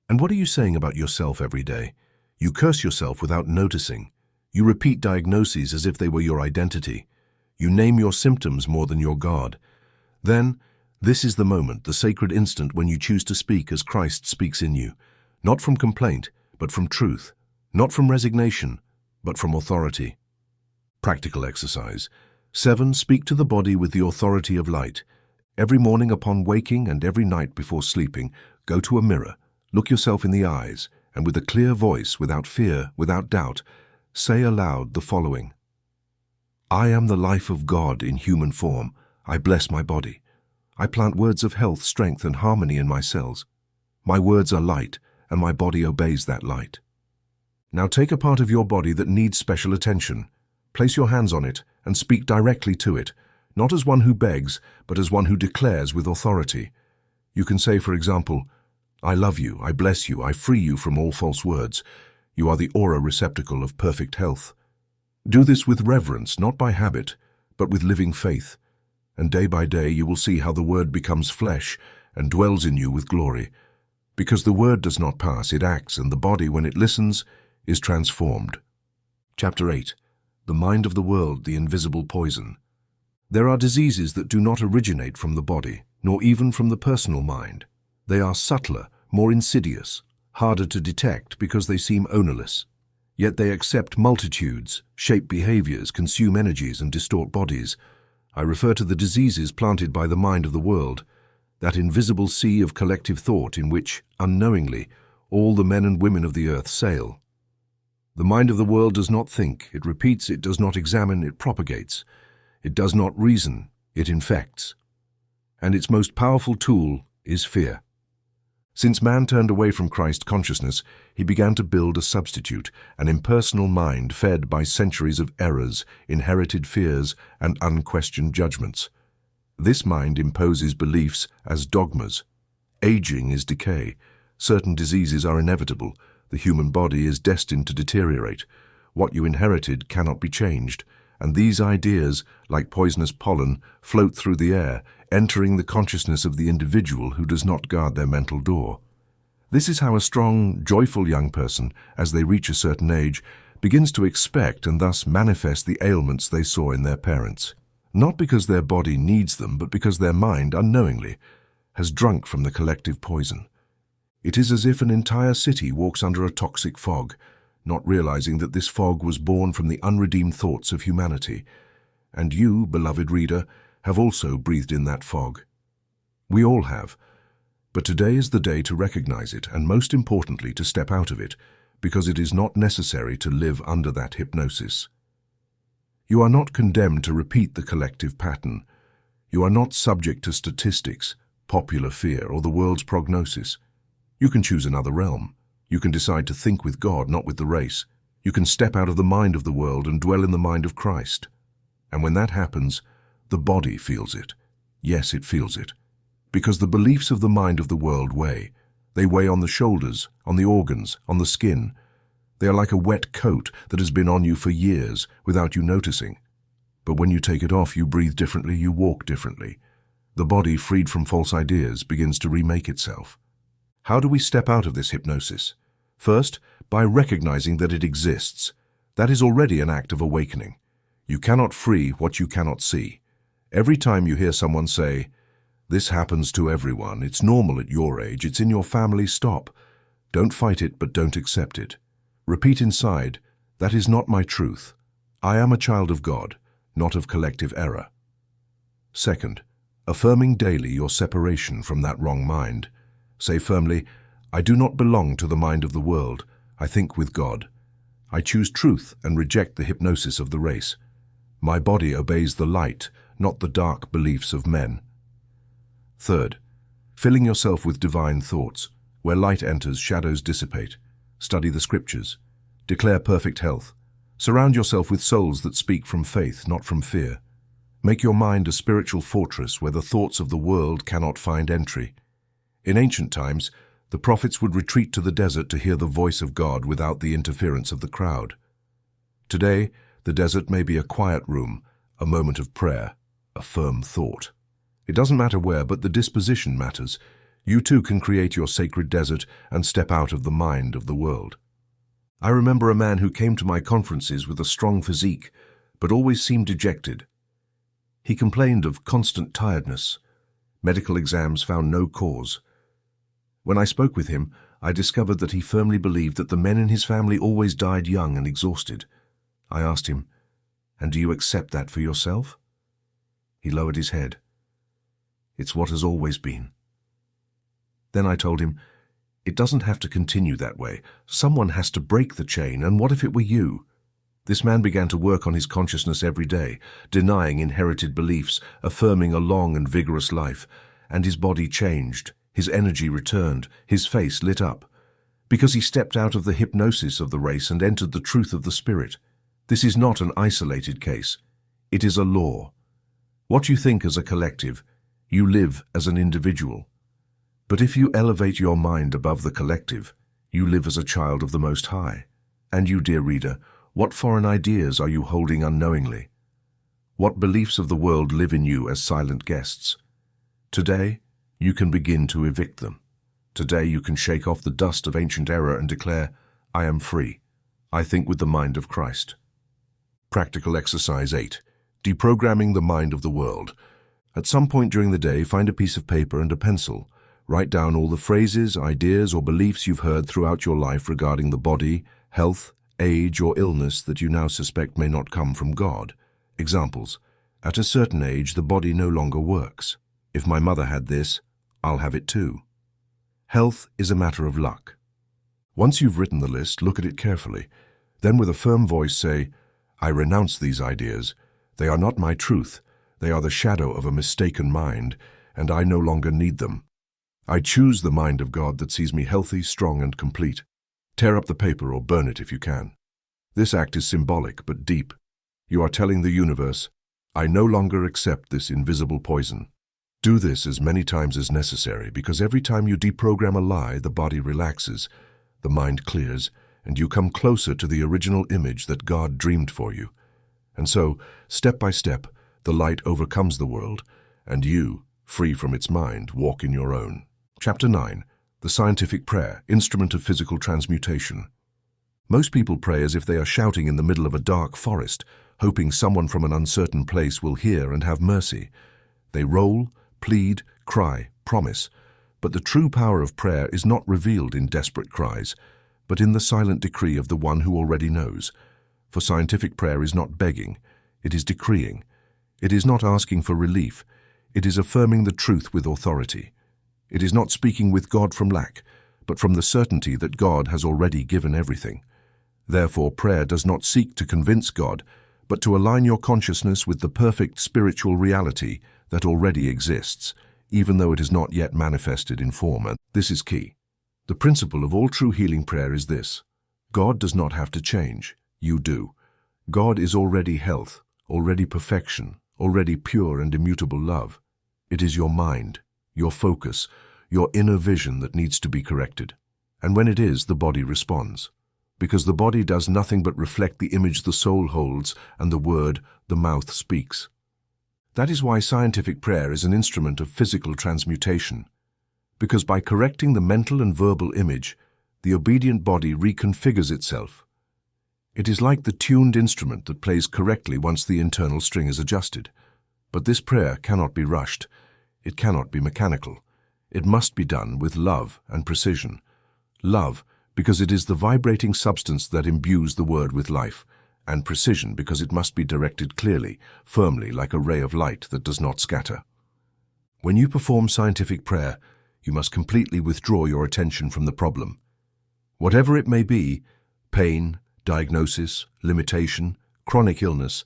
And what are you saying about yourself every day? You curse yourself without noticing. You repeat diagnoses as if they were your identity. You name your symptoms more than your God. Then, this is the moment, the sacred instant when you choose to speak as Christ speaks in you. Not from complaint, but from truth. Not from resignation, but from authority. Practical exercise. 7. Speak to the body with the authority of light. Every morning upon waking and every night before sleeping, go to a mirror, look yourself in the eyes, and with a clear voice, without fear, without doubt, say aloud the following: "I am the life of God in human form. I bless my body. I plant words of health, strength, and harmony in my cells. My words are light, and my body obeys that light." Now take a part of your body that needs special attention. Place your hands on it and speak directly to it, not as one who begs, but as one who declares with authority. You can say, for example, "I love you, I bless you, I free you from all false words. You are the aura receptacle of perfect health." Do this with reverence, not by habit, but with living faith. And day by day you will see how the word becomes flesh and dwells in you with glory. Because the word does not pass, it acts, and the body, when it listens, is transformed. Chapter 8. The mind of the world, the invisible poison. There are diseases that do not originate from the body, nor even from the personal mind. They are subtler, more insidious, harder to detect because they seem ownerless. Yet they accept multitudes, shape behaviors, consume energies, and distort bodies. I refer to the diseases planted by the mind of the world, that invisible sea of collective thought in which, unknowingly, all the men and women of the earth sail. The mind of the world does not think, it repeats, it does not examine, it propagates. It does not reason, it infects. And its most powerful tool is fear. Since man turned away from Christ consciousness, he began to build a substitute, an impersonal mind fed by centuries of errors, inherited fears, and unquestioned judgments. This mind imposes beliefs as dogmas. Aging is decay. Certain diseases are inevitable. The human body is destined to deteriorate. What you inherited cannot be changed. And these ideas, like poisonous pollen, float through the air, entering the consciousness of the individual who does not guard their mental door. This is how a strong, joyful young person, as they reach a certain age, begins to expect and thus manifest the ailments they saw in their parents. Not because their body needs them, but because their mind, unknowingly, has drunk from the collective poison. It is as if an entire city walks under a toxic fog, not realizing that this fog was born from the unredeemed thoughts of humanity. And you, beloved reader, have also breathed in that fog. We all have. But today is the day to recognize it, and most importantly, to step out of it, because it is not necessary to live under that hypnosis. You are not condemned to repeat the collective pattern. You are not subject to statistics, popular fear, or the world's prognosis. You can choose another realm. You can decide to think with God, not with the race. You can step out of the mind of the world and dwell in the mind of Christ. And when that happens, the body feels it. Yes, it feels it. Because the beliefs of the mind of the world weigh. They weigh on the shoulders, on the organs, on the skin. They are like a wet coat that has been on you for years without you noticing. But when you take it off, you breathe differently, you walk differently. The body, freed from false ideas, begins to remake itself. How do we step out of this hypnosis? First, by recognizing that it exists. That is already an act of awakening. You cannot free what you cannot see. Every time you hear someone say, "This happens to everyone, it's normal at your age, it's in your family," stop. Don't fight it, but don't accept it. Repeat inside, "That is not my truth. I am a child of God, not of collective error." Second, affirming daily your separation from that wrong mind. Say firmly, "I do not belong to the mind of the world. I think with God. I choose truth and reject the hypnosis of the race. My body obeys the light, not the dark beliefs of men." Third, filling yourself with divine thoughts. Where light enters, shadows dissipate. Study the scriptures. Declare perfect health. Surround yourself with souls that speak from faith, not from fear. Make your mind a spiritual fortress where the thoughts of the world cannot find entry. In ancient times, the prophets would retreat to the desert to hear the voice of God without the interference of the crowd. Today, the desert may be a quiet room, a moment of prayer, a firm thought. It doesn't matter where, but the disposition matters. You too can create your sacred desert and step out of the mind of the world. I remember a man who came to my conferences with a strong physique, but always seemed dejected. He complained of constant tiredness. Medical exams found no cause. When I spoke with him, I discovered that he firmly believed that the men in his family always died young and exhausted. I asked him, "And do you accept that for yourself?" He lowered his head. "It's what has always been." Then I told him, "It doesn't have to continue that way. Someone has to break the chain, and what if it were you?" This man began to work on his consciousness every day, denying inherited beliefs, affirming a long and vigorous life, and his body changed. His energy returned, his face lit up, because he stepped out of the hypnosis of the race and entered the truth of the spirit. This is not an isolated case. It is a law. What you think as a collective, you live as an individual. But if you elevate your mind above the collective, you live as a child of the Most High. And you, dear reader, what foreign ideas are you holding unknowingly? What beliefs of the world live in you as silent guests? Today, you can begin to evict them. Today you can shake off the dust of ancient error and declare, "I am free. I think with the mind of Christ." Practical exercise 8. Deprogramming the mind of the world. At some point during the day, find a piece of paper and a pencil. Write down all the phrases, ideas, or beliefs you've heard throughout your life regarding the body, health, age, or illness that you now suspect may not come from God. Examples: at a certain age, the body no longer works. If my mother had this, I'll have it too. Health is a matter of luck. Once you've written the list, look at it carefully. Then with a firm voice say, "I renounce these ideas. They are not my truth. They are the shadow of a mistaken mind, and I no longer need them. I choose the mind of God that sees me healthy, strong, and complete." Tear up the paper or burn it if you can. This act is symbolic but deep. You are telling the universe, I no longer accept this invisible poison. Do this as many times as necessary, because every time you deprogram a lie, the body relaxes, the mind clears, and you come closer to the original image that God dreamed for you. And so, step by step, the light overcomes the world, and you, free from its mind, walk in your own. Chapter 9. The Scientific Prayer, Instrument of Physical Transmutation. Most people pray as if they are shouting in the middle of a dark forest, hoping someone from an uncertain place will hear and have mercy. They roll, plead, cry, promise. But the true power of prayer is not revealed in desperate cries, but in the silent decree of the one who already knows. For scientific prayer is not begging, it is decreeing. It is not asking for relief, it is affirming the truth with authority. It is not speaking with God from lack, but from the certainty that God has already given everything. Therefore, prayer does not seek to convince God, but to align your consciousness with the perfect spiritual reality that already exists, even though it is not yet manifested in form. And this is key. The principle of all true healing prayer is this: God does not have to change, you do. God is already health, already perfection, already pure and immutable love. It is your mind, your focus, your inner vision that needs to be corrected. And when it is, the body responds. Because the body does nothing but reflect the image the soul holds and the word the mouth speaks. That is why scientific prayer is an instrument of physical transmutation. Because by correcting the mental and verbal image, the obedient body reconfigures itself. It is like the tuned instrument that plays correctly once the internal string is adjusted. But this prayer cannot be rushed. It cannot be mechanical. It must be done with love and precision. Love, because it is the vibrating substance that imbues the word with life, and precision because it must be directed clearly, firmly, like a ray of light that does not scatter. When you perform scientific prayer, you must completely withdraw your attention from the problem. Whatever it may be, pain, diagnosis, limitation, chronic illness,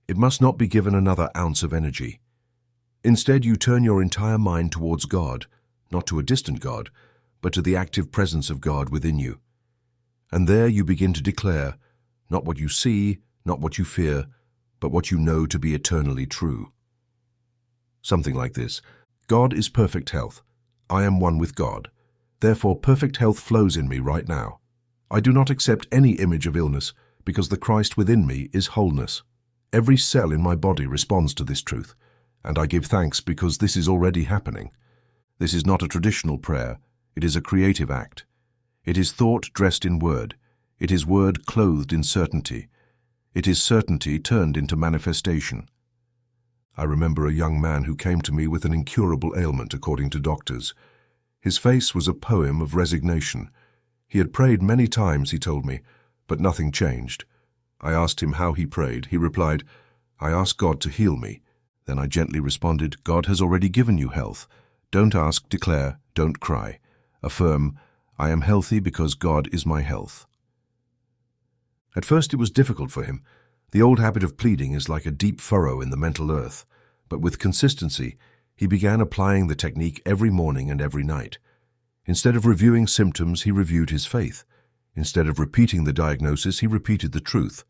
it must not be given another ounce of energy. Instead, you turn your entire mind towards God, not to a distant God, but to the active presence of God within you. And there you begin to declare, not what you see, not what you fear, but what you know to be eternally true. Something like this: God is perfect health. I am one with God. Therefore, perfect health flows in me right now. I do not accept any image of illness, because the Christ within me is wholeness. Every cell in my body responds to this truth, and I give thanks because this is already happening. This is not a traditional prayer. It is a creative act. It is thought dressed in word. It is word clothed in certainty. It is certainty turned into manifestation. I remember a young man who came to me with an incurable ailment, according to doctors. His face was a poem of resignation. He had prayed many times, he told me, but nothing changed. I asked him how he prayed. He replied, "I asked God to heal me." Then I gently responded, "God has already given you health. Don't ask, declare, don't cry. Affirm, I am healthy because God is my health." At first it was difficult for him. The old habit of pleading is like a deep furrow in the mental earth, but with consistency, he began applying the technique every morning and every night. Instead of reviewing symptoms, he reviewed his faith. Instead of repeating the diagnosis, he repeated the truth.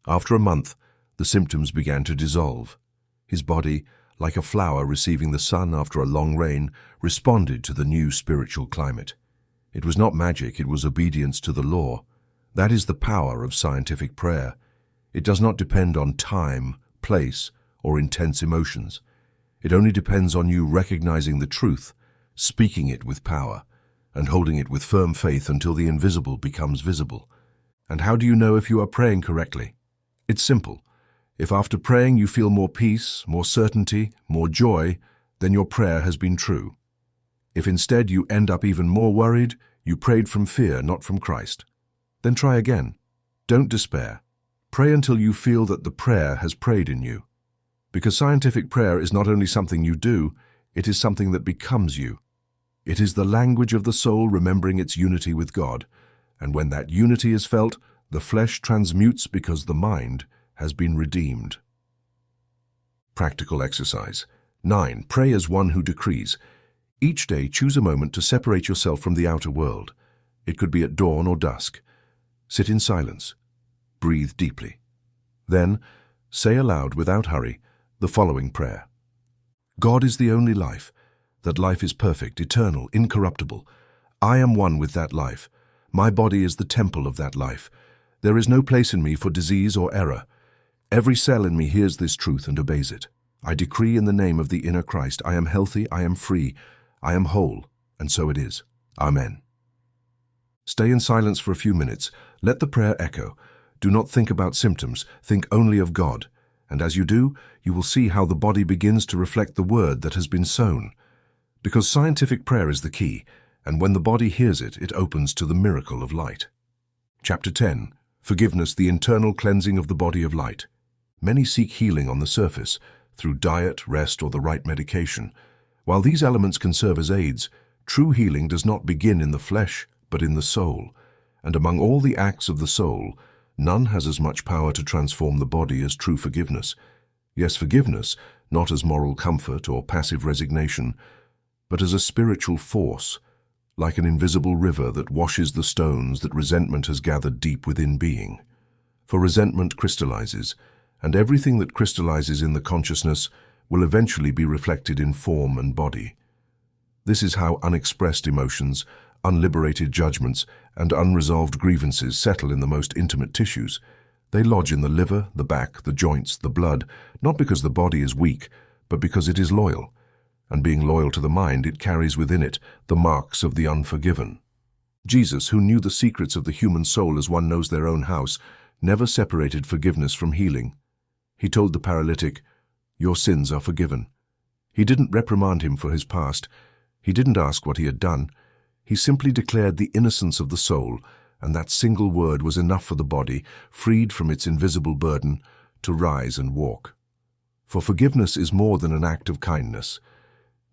After a month, the symptoms began to dissolve. His body, like a flower receiving the sun after a long rain, responded to the new spiritual climate. It was not magic, it was obedience to the law. That is the power of scientific prayer. It does not depend on time, place, or intense emotions. It only depends on you recognizing the truth, speaking it with power, and holding it with firm faith until the invisible becomes visible. And how do you know if you are praying correctly? It's simple. If after praying you feel more peace, more certainty, more joy, then your prayer has been true. If instead you end up even more worried, you prayed from fear, not from Christ. Then try again. Don't despair. Pray until you feel that the prayer has prayed in you. Because scientific prayer is not only something you do, it is something that becomes you. It is the language of the soul remembering its unity with God, and when that unity is felt, the flesh transmutes because the mind has been redeemed. Practical exercise. 9. Pray as one who decrees. Each day choose a moment to separate yourself from the outer world. It could be at dawn or dusk. Sit in silence. Breathe deeply. Then, say aloud without hurry, the following prayer. God is the only life. That life is perfect, eternal, incorruptible. I am one with that life. My body is the temple of that life. There is no place in me for disease or error. Every cell in me hears this truth and obeys it. I decree in the name of the inner Christ, I am healthy, I am free, I am whole, and so it is. Amen. Stay in silence for a few minutes. Let the prayer echo. Do not think about symptoms. Think only of God. And as you do, you will see how the body begins to reflect the word that has been sown. Because scientific prayer is the key, and when the body hears it, it opens to the miracle of light. Chapter 10. Forgiveness, the internal cleansing of the body of light. Many seek healing on the surface, through diet, rest, or the right medication. While these elements can serve as aids, true healing does not begin in the flesh, but in the soul. And among all the acts of the soul, none has as much power to transform the body as true forgiveness. Yes, forgiveness, not as moral comfort or passive resignation, but as a spiritual force, like an invisible river that washes the stones that resentment has gathered deep within being. For resentment crystallizes, and everything that crystallizes in the consciousness will eventually be reflected in form and body. This is how unexpressed emotions, unliberated judgments, and unresolved grievances settle in the most intimate tissues. They lodge in the liver, the back, the joints, the blood, not because the body is weak, but because it is loyal. And being loyal to the mind, it carries within it the marks of the unforgiven. Jesus, who knew the secrets of the human soul as one knows their own house, never separated forgiveness from healing. He told the paralytic, "Your sins are forgiven." He didn't reprimand him for his past. He didn't ask what he had done. He simply declared the innocence of the soul, and that single word was enough for the body, freed from its invisible burden, to rise and walk. For forgiveness is more than an act of kindness.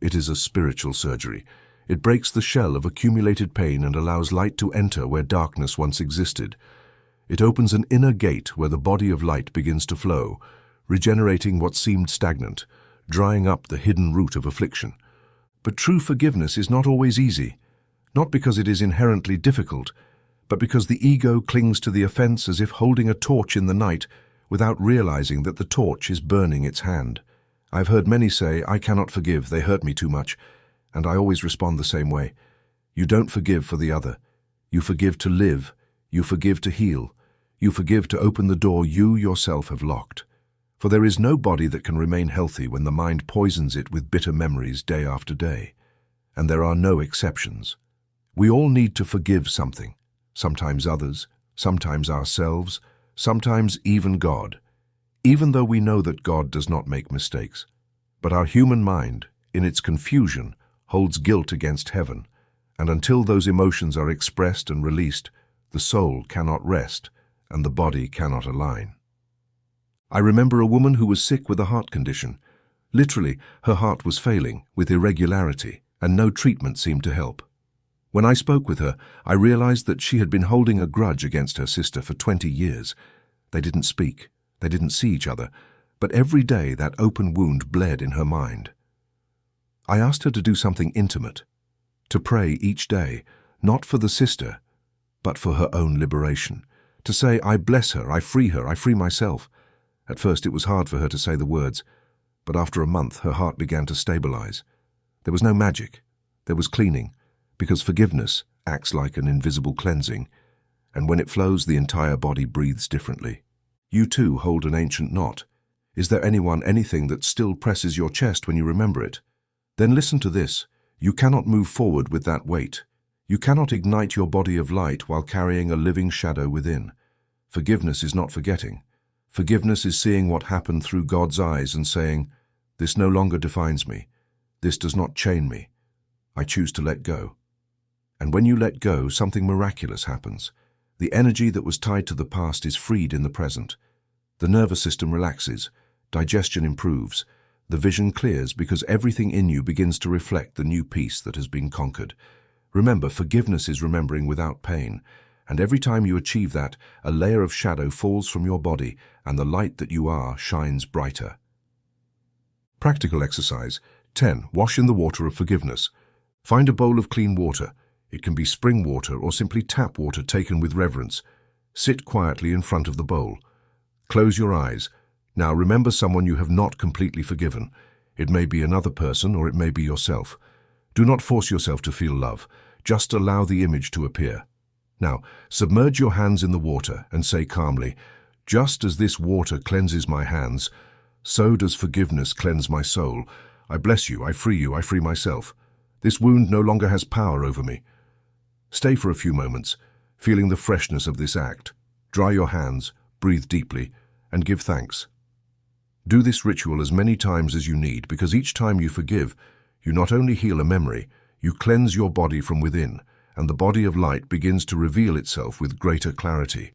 It is a spiritual surgery. It breaks the shell of accumulated pain and allows light to enter where darkness once existed. It opens an inner gate where the body of light begins to flow, regenerating what seemed stagnant, drying up the hidden root of affliction. But true forgiveness is not always easy, not because it is inherently difficult, but because the ego clings to the offense as if holding a torch in the night without realizing that the torch is burning its hand. I've heard many say, "I cannot forgive, they hurt me too much," and I always respond the same way. You don't forgive for the other. You forgive to live. You forgive to heal. You forgive to open the door you yourself have locked. For there is no body that can remain healthy when the mind poisons it with bitter memories day after day. And there are no exceptions. We all need to forgive something, sometimes others, sometimes ourselves, sometimes even God, even though we know that God does not make mistakes. But our human mind, in its confusion, holds guilt against heaven, and until those emotions are expressed and released, the soul cannot rest and the body cannot align. I remember a woman who was sick with a heart condition. Literally, her heart was failing with irregularity, and no treatment seemed to help. When I spoke with her, I realized that she had been holding a grudge against her sister for 20 years. They didn't speak. They didn't see each other, but every day that open wound bled in her mind. I asked her to do something intimate, to pray each day, not for the sister, but for her own liberation, to say, "I bless her, I free myself." At first it was hard for her to say the words, but after a month her heart began to stabilize. There was no magic, there was cleaning, because forgiveness acts like an invisible cleansing, and when it flows the entire body breathes differently. You too hold an ancient knot. Is there anything that still presses your chest when you remember it? Then listen to this. You cannot move forward with that weight. You cannot ignite your body of light while carrying a living shadow within. Forgiveness is not forgetting. Forgiveness is seeing what happened through God's eyes and saying, "This no longer defines me. This does not chain me. I choose to let go." And when you let go, something miraculous happens. The energy that was tied to the past is freed in the present. The nervous system relaxes, digestion improves, the vision clears because everything in you begins to reflect the new peace that has been conquered. Remember, forgiveness is remembering without pain, and every time you achieve that, a layer of shadow falls from your body and the light that you are shines brighter. Practical exercise 10. Wash in the water of forgiveness. Find a bowl of clean water. It can be spring water or simply tap water taken with reverence. Sit quietly in front of the bowl. Close your eyes. Now remember someone you have not completely forgiven. It may be another person or it may be yourself. Do not force yourself to feel love. Just allow the image to appear. Now, submerge your hands in the water and say calmly, "Just as this water cleanses my hands, so does forgiveness cleanse my soul. I bless you, I free myself. This wound no longer has power over me." Stay for a few moments, feeling the freshness of this act. Dry your hands, breathe deeply, and give thanks. Do this ritual as many times as you need, because each time you forgive, you not only heal a memory, you cleanse your body from within, and the body of light begins to reveal itself with greater clarity.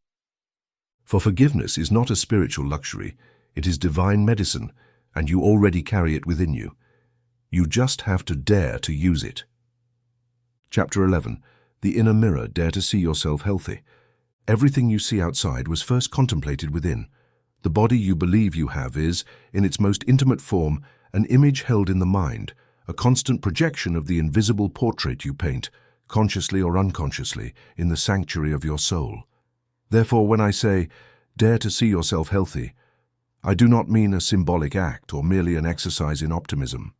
For forgiveness is not a spiritual luxury, it is divine medicine, and you already carry it within you. You just have to dare to use it. Chapter 11. The inner mirror. Dare to see yourself healthy. Everything you see outside was first contemplated within. The body you believe you have is, in its most intimate form, an image held in the mind, a constant projection of the invisible portrait you paint, consciously or unconsciously, in the sanctuary of your soul. Therefore, when I say, dare to see yourself healthy, I do not mean a symbolic act or merely an exercise in optimism.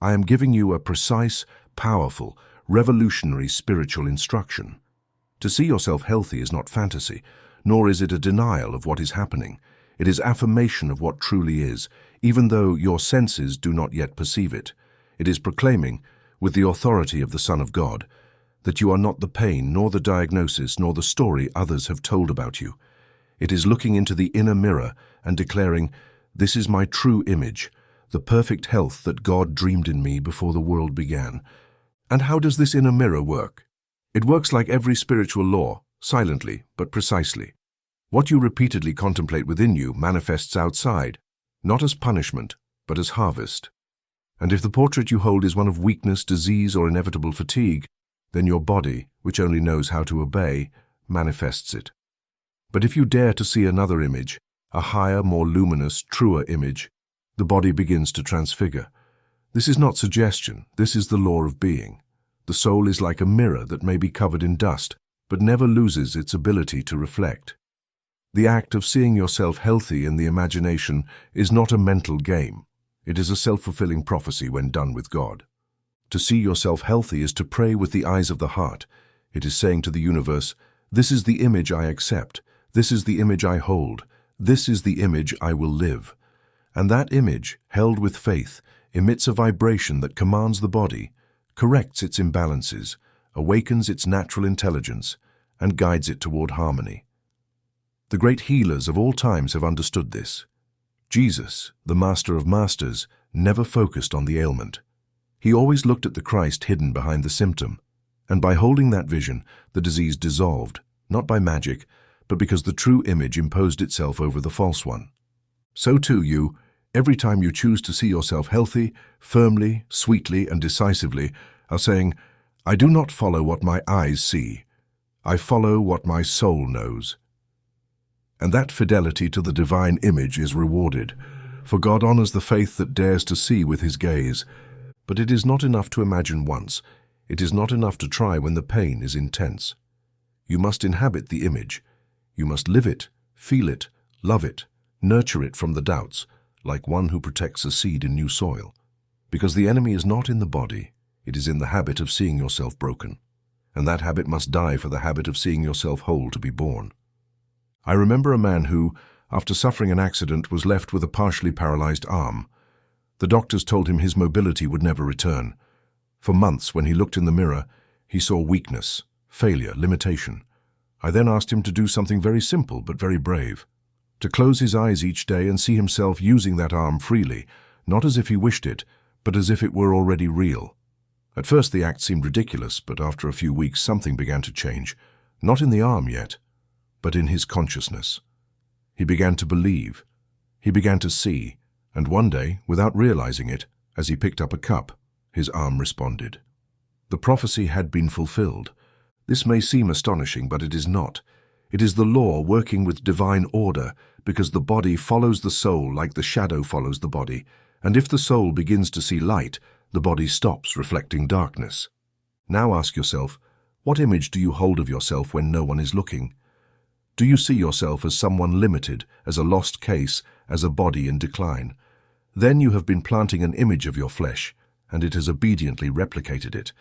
I am giving you a precise, powerful, revolutionary spiritual instruction. To see yourself healthy is not fantasy, nor is it a denial of what is happening. It is affirmation of what truly is, even though your senses do not yet perceive it. It is proclaiming, with the authority of the Son of God, that you are not the pain, nor the diagnosis, nor the story others have told about you. It is looking into the inner mirror and declaring, "This is my true image, the perfect health that God dreamed in me before the world began." And how does this inner mirror work? It works like every spiritual law, silently but precisely. What you repeatedly contemplate within you manifests outside, not as punishment, but as harvest. And if the portrait you hold is one of weakness, disease, or inevitable fatigue, then your body, which only knows how to obey, manifests it. But if you dare to see another image, a higher, more luminous, truer image, the body begins to transfigure. This is not suggestion, this is the law of being. The soul is like a mirror that may be covered in dust, but never loses its ability to reflect. The act of seeing yourself healthy in the imagination is not a mental game. It is a self-fulfilling prophecy when done with God. To see yourself healthy is to pray with the eyes of the heart. It is saying to the universe, "This is the image I accept. This is the image I hold. This is the image I will live." And that image, held with faith, emits a vibration that commands the body, corrects its imbalances, awakens its natural intelligence, and guides it toward harmony. The great healers of all times have understood this. Jesus, the Master of Masters, never focused on the ailment. He always looked at the Christ hidden behind the symptom, and by holding that vision, the disease dissolved, not by magic, but because the true image imposed itself over the false one. So too you, every time you choose to see yourself healthy, firmly, sweetly, and decisively, are saying, "I do not follow what my eyes see. I follow what my soul knows." And that fidelity to the divine image is rewarded, for God honors the faith that dares to see with his gaze. But it is not enough to imagine once. It is not enough to try when the pain is intense. You must inhabit the image. You must live it, feel it, love it, nurture it from the doubts, like one who protects a seed in new soil. Because the enemy is not in the body, it is in the habit of seeing yourself broken. And that habit must die for the habit of seeing yourself whole to be born. I remember a man who, after suffering an accident, was left with a partially paralyzed arm. The doctors told him his mobility would never return. For months, when he looked in the mirror, he saw weakness, failure, limitation. I then asked him to do something very simple but very brave. To close his eyes each day and see himself using that arm freely, not as if he wished it, but as if it were already real. At first the act seemed ridiculous, but after a few weeks something began to change, not in the arm yet, but in his consciousness. He began to believe. He began to see, and one day, without realizing it, as he picked up a cup, his arm responded. The prophecy had been fulfilled. This may seem astonishing, but it is not. It is the law working with divine order, because the body follows the soul like the shadow follows the body, and if the soul begins to see light, the body stops reflecting darkness. Now ask yourself, what image do you hold of yourself when no one is looking? Do you see yourself as someone limited, as a lost case, as a body in decline? Then you have been planting an image of your flesh, and it has obediently replicated it.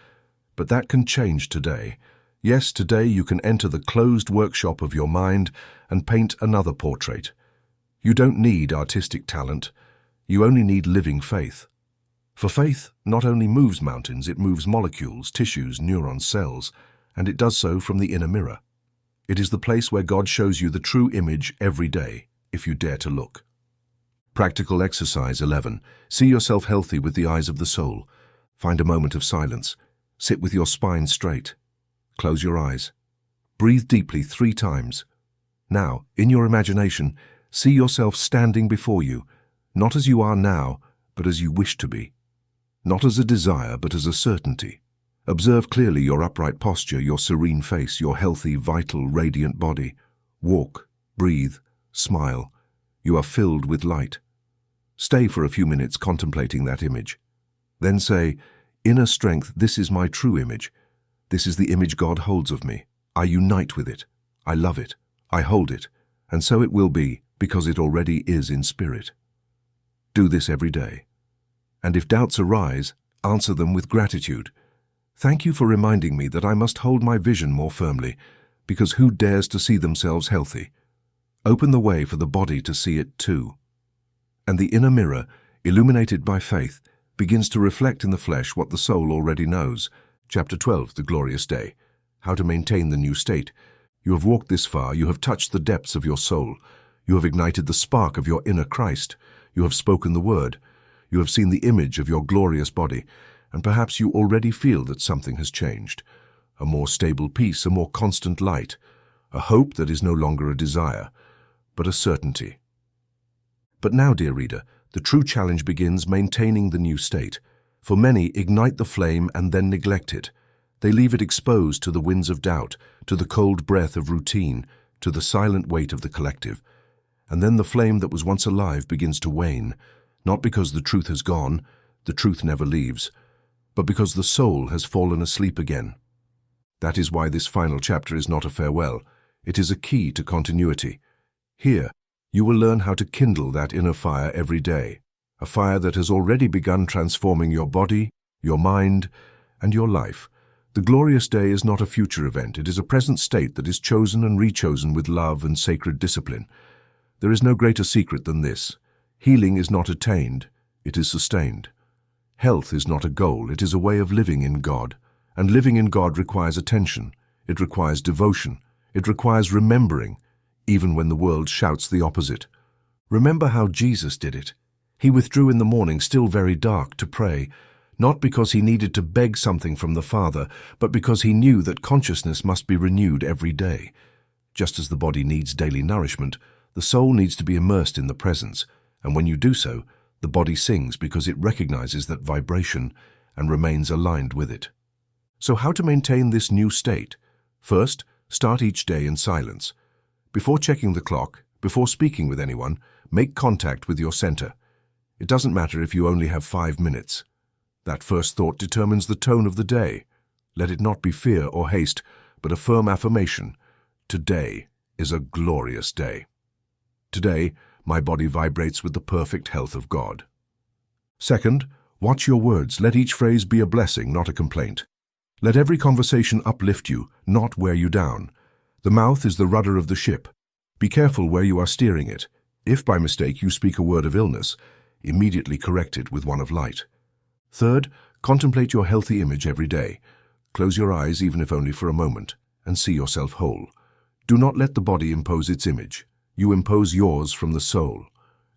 But that can change today. Yes, today you can enter the closed workshop of your mind and paint another portrait. You don't need artistic talent. You only need living faith. For faith not only moves mountains, it moves molecules, tissues, neurons, cells, and it does so from the inner mirror. It is the place where God shows you the true image every day, if you dare to look. Practical exercise 11. See yourself healthy with the eyes of the soul. Find a moment of silence. Sit with your spine straight. Close your eyes. Breathe deeply 3 times. Now, in your imagination, see yourself standing before you, not as you are now, but as you wish to be. Not as a desire, but as a certainty. Observe clearly your upright posture, your serene face, your healthy, vital, radiant body. Walk, breathe, smile. You are filled with light. Stay for a few minutes contemplating that image. Then say, "Inner strength, this is my true image. This is the image God holds of me. I unite with it. I love it. I hold it. And so it will be, because it already is in spirit." Do this every day. And if doubts arise, answer them with gratitude. Thank you for reminding me that I must hold my vision more firmly, because who dares to see themselves healthy? Open the way for the body to see it too. And the inner mirror, illuminated by faith, begins to reflect in the flesh what the soul already knows. Chapter 12, The Glorious Day. How to maintain the new state. You have walked this far, you have touched the depths of your soul. You have ignited the spark of your inner Christ. You have spoken the word. You have seen the image of your glorious body, and perhaps you already feel that something has changed. A more stable peace, a more constant light, a hope that is no longer a desire, but a certainty. But now, dear reader, the true challenge begins maintaining the new state. For many, ignite the flame and then neglect it. They leave it exposed to the winds of doubt, to the cold breath of routine, to the silent weight of the collective. And then the flame that was once alive begins to wane, not because the truth has gone, the truth never leaves, but because the soul has fallen asleep again. That is why this final chapter is not a farewell. It is a key to continuity. Here, you will learn how to kindle that inner fire every day, a fire that has already begun transforming your body, your mind, and your life. The glorious day is not a future event. It is a present state that is chosen and rechosen with love and sacred discipline. There is no greater secret than this. Healing is not attained, it is sustained. Health is not a goal, it is a way of living in God. And living in God requires attention, it requires devotion, it requires remembering, even when the world shouts the opposite. Remember how Jesus did it. He withdrew in the morning, still very dark, to pray, not because he needed to beg something from the Father, but because he knew that consciousness must be renewed every day. Just as the body needs daily nourishment, the soul needs to be immersed in the presence, and when you do so, the body sings because it recognizes that vibration and remains aligned with it. So how to maintain this new state? First, start each day in silence. Before checking the clock, before speaking with anyone, make contact with your center. It doesn't matter if you only have 5 minutes. That first thought determines the tone of the day. Let it not be fear or haste, but a firm affirmation. Today is a glorious day. Today, my body vibrates with the perfect health of God. Second, watch your words. Let each phrase be a blessing, not a complaint. Let every conversation uplift you, not wear you down. The mouth is the rudder of the ship. Be careful where you are steering it. If by mistake you speak a word of illness, immediately correct it with one of light. Third, contemplate your healthy image every day. Close your eyes, even if only for a moment, and see yourself whole. Do not let the body impose its image. You impose yours from the soul,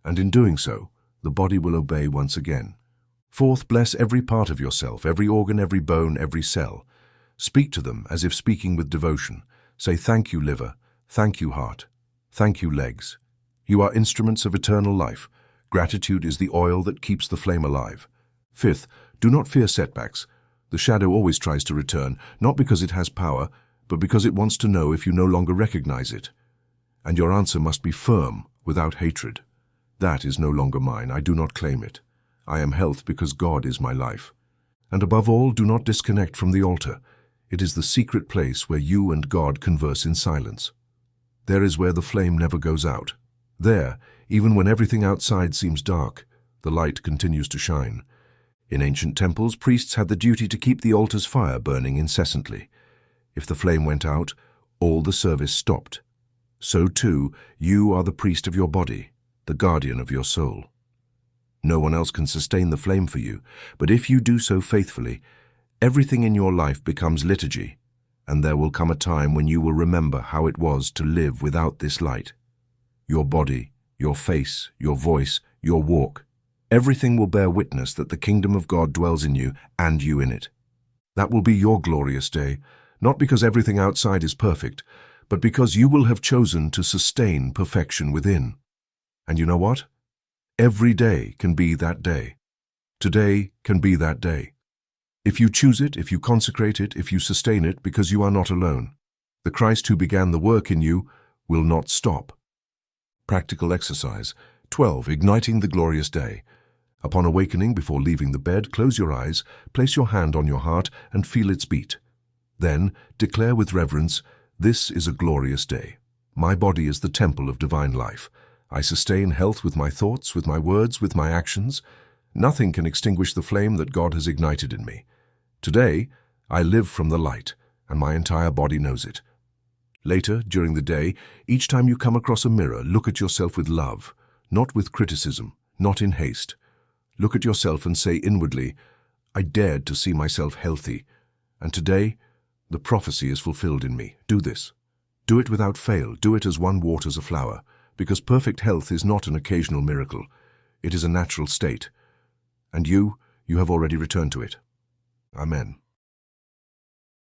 and in doing so, the body will obey once again. Fourth, bless every part of yourself, every organ, every bone, every cell. Speak to them as if speaking with devotion. Say, "Thank you, liver. Thank you, heart. Thank you, legs. You are instruments of eternal life. Gratitude is the oil that keeps the flame alive." Fifth, do not fear setbacks. The shadow always tries to return, not because it has power, but because it wants to know if you no longer recognize it. And your answer must be firm, without hatred. That is no longer mine. I do not claim it. I am health because God is my life. And above all, do not disconnect from the altar. It is the secret place where you and God converse in silence. There is where the flame never goes out. There, even when everything outside seems dark, the light continues to shine. In ancient temples, priests had the duty to keep the altar's fire burning incessantly. If the flame went out, all the service stopped. So too, you are the priest of your body, the guardian of your soul. No one else can sustain the flame for you, but if you do so faithfully, everything in your life becomes liturgy, and there will come a time when you will remember how it was to live without this light. Your body, your face, your voice, your walk, everything will bear witness that the kingdom of God dwells in you and you in it. That will be your glorious day, not because everything outside is perfect, but because you will have chosen to sustain perfection within. And you know what? Every day can be that day. Today can be that day. If you choose it, if you consecrate it, if you sustain it, because you are not alone. The Christ who began the work in you will not stop. Practical exercise 12. Igniting the glorious day. Upon awakening, before leaving the bed, close your eyes, place your hand on your heart and feel its beat. Then declare with reverence, "This is a glorious day. My body is the temple of divine life. I sustain health with my thoughts, with my words, with my actions. Nothing can extinguish the flame that God has ignited in me. Today, I live from the light, and my entire body knows it." Later, during the day, each time you come across a mirror, look at yourself with love, not with criticism, not in haste. Look at yourself and say inwardly, "I dared to see myself healthy, and today, the prophecy is fulfilled in me." Do this. Do it without fail. Do it as one waters a flower, because perfect health is not an occasional miracle. It is a natural state. And you have already returned to it. Amen.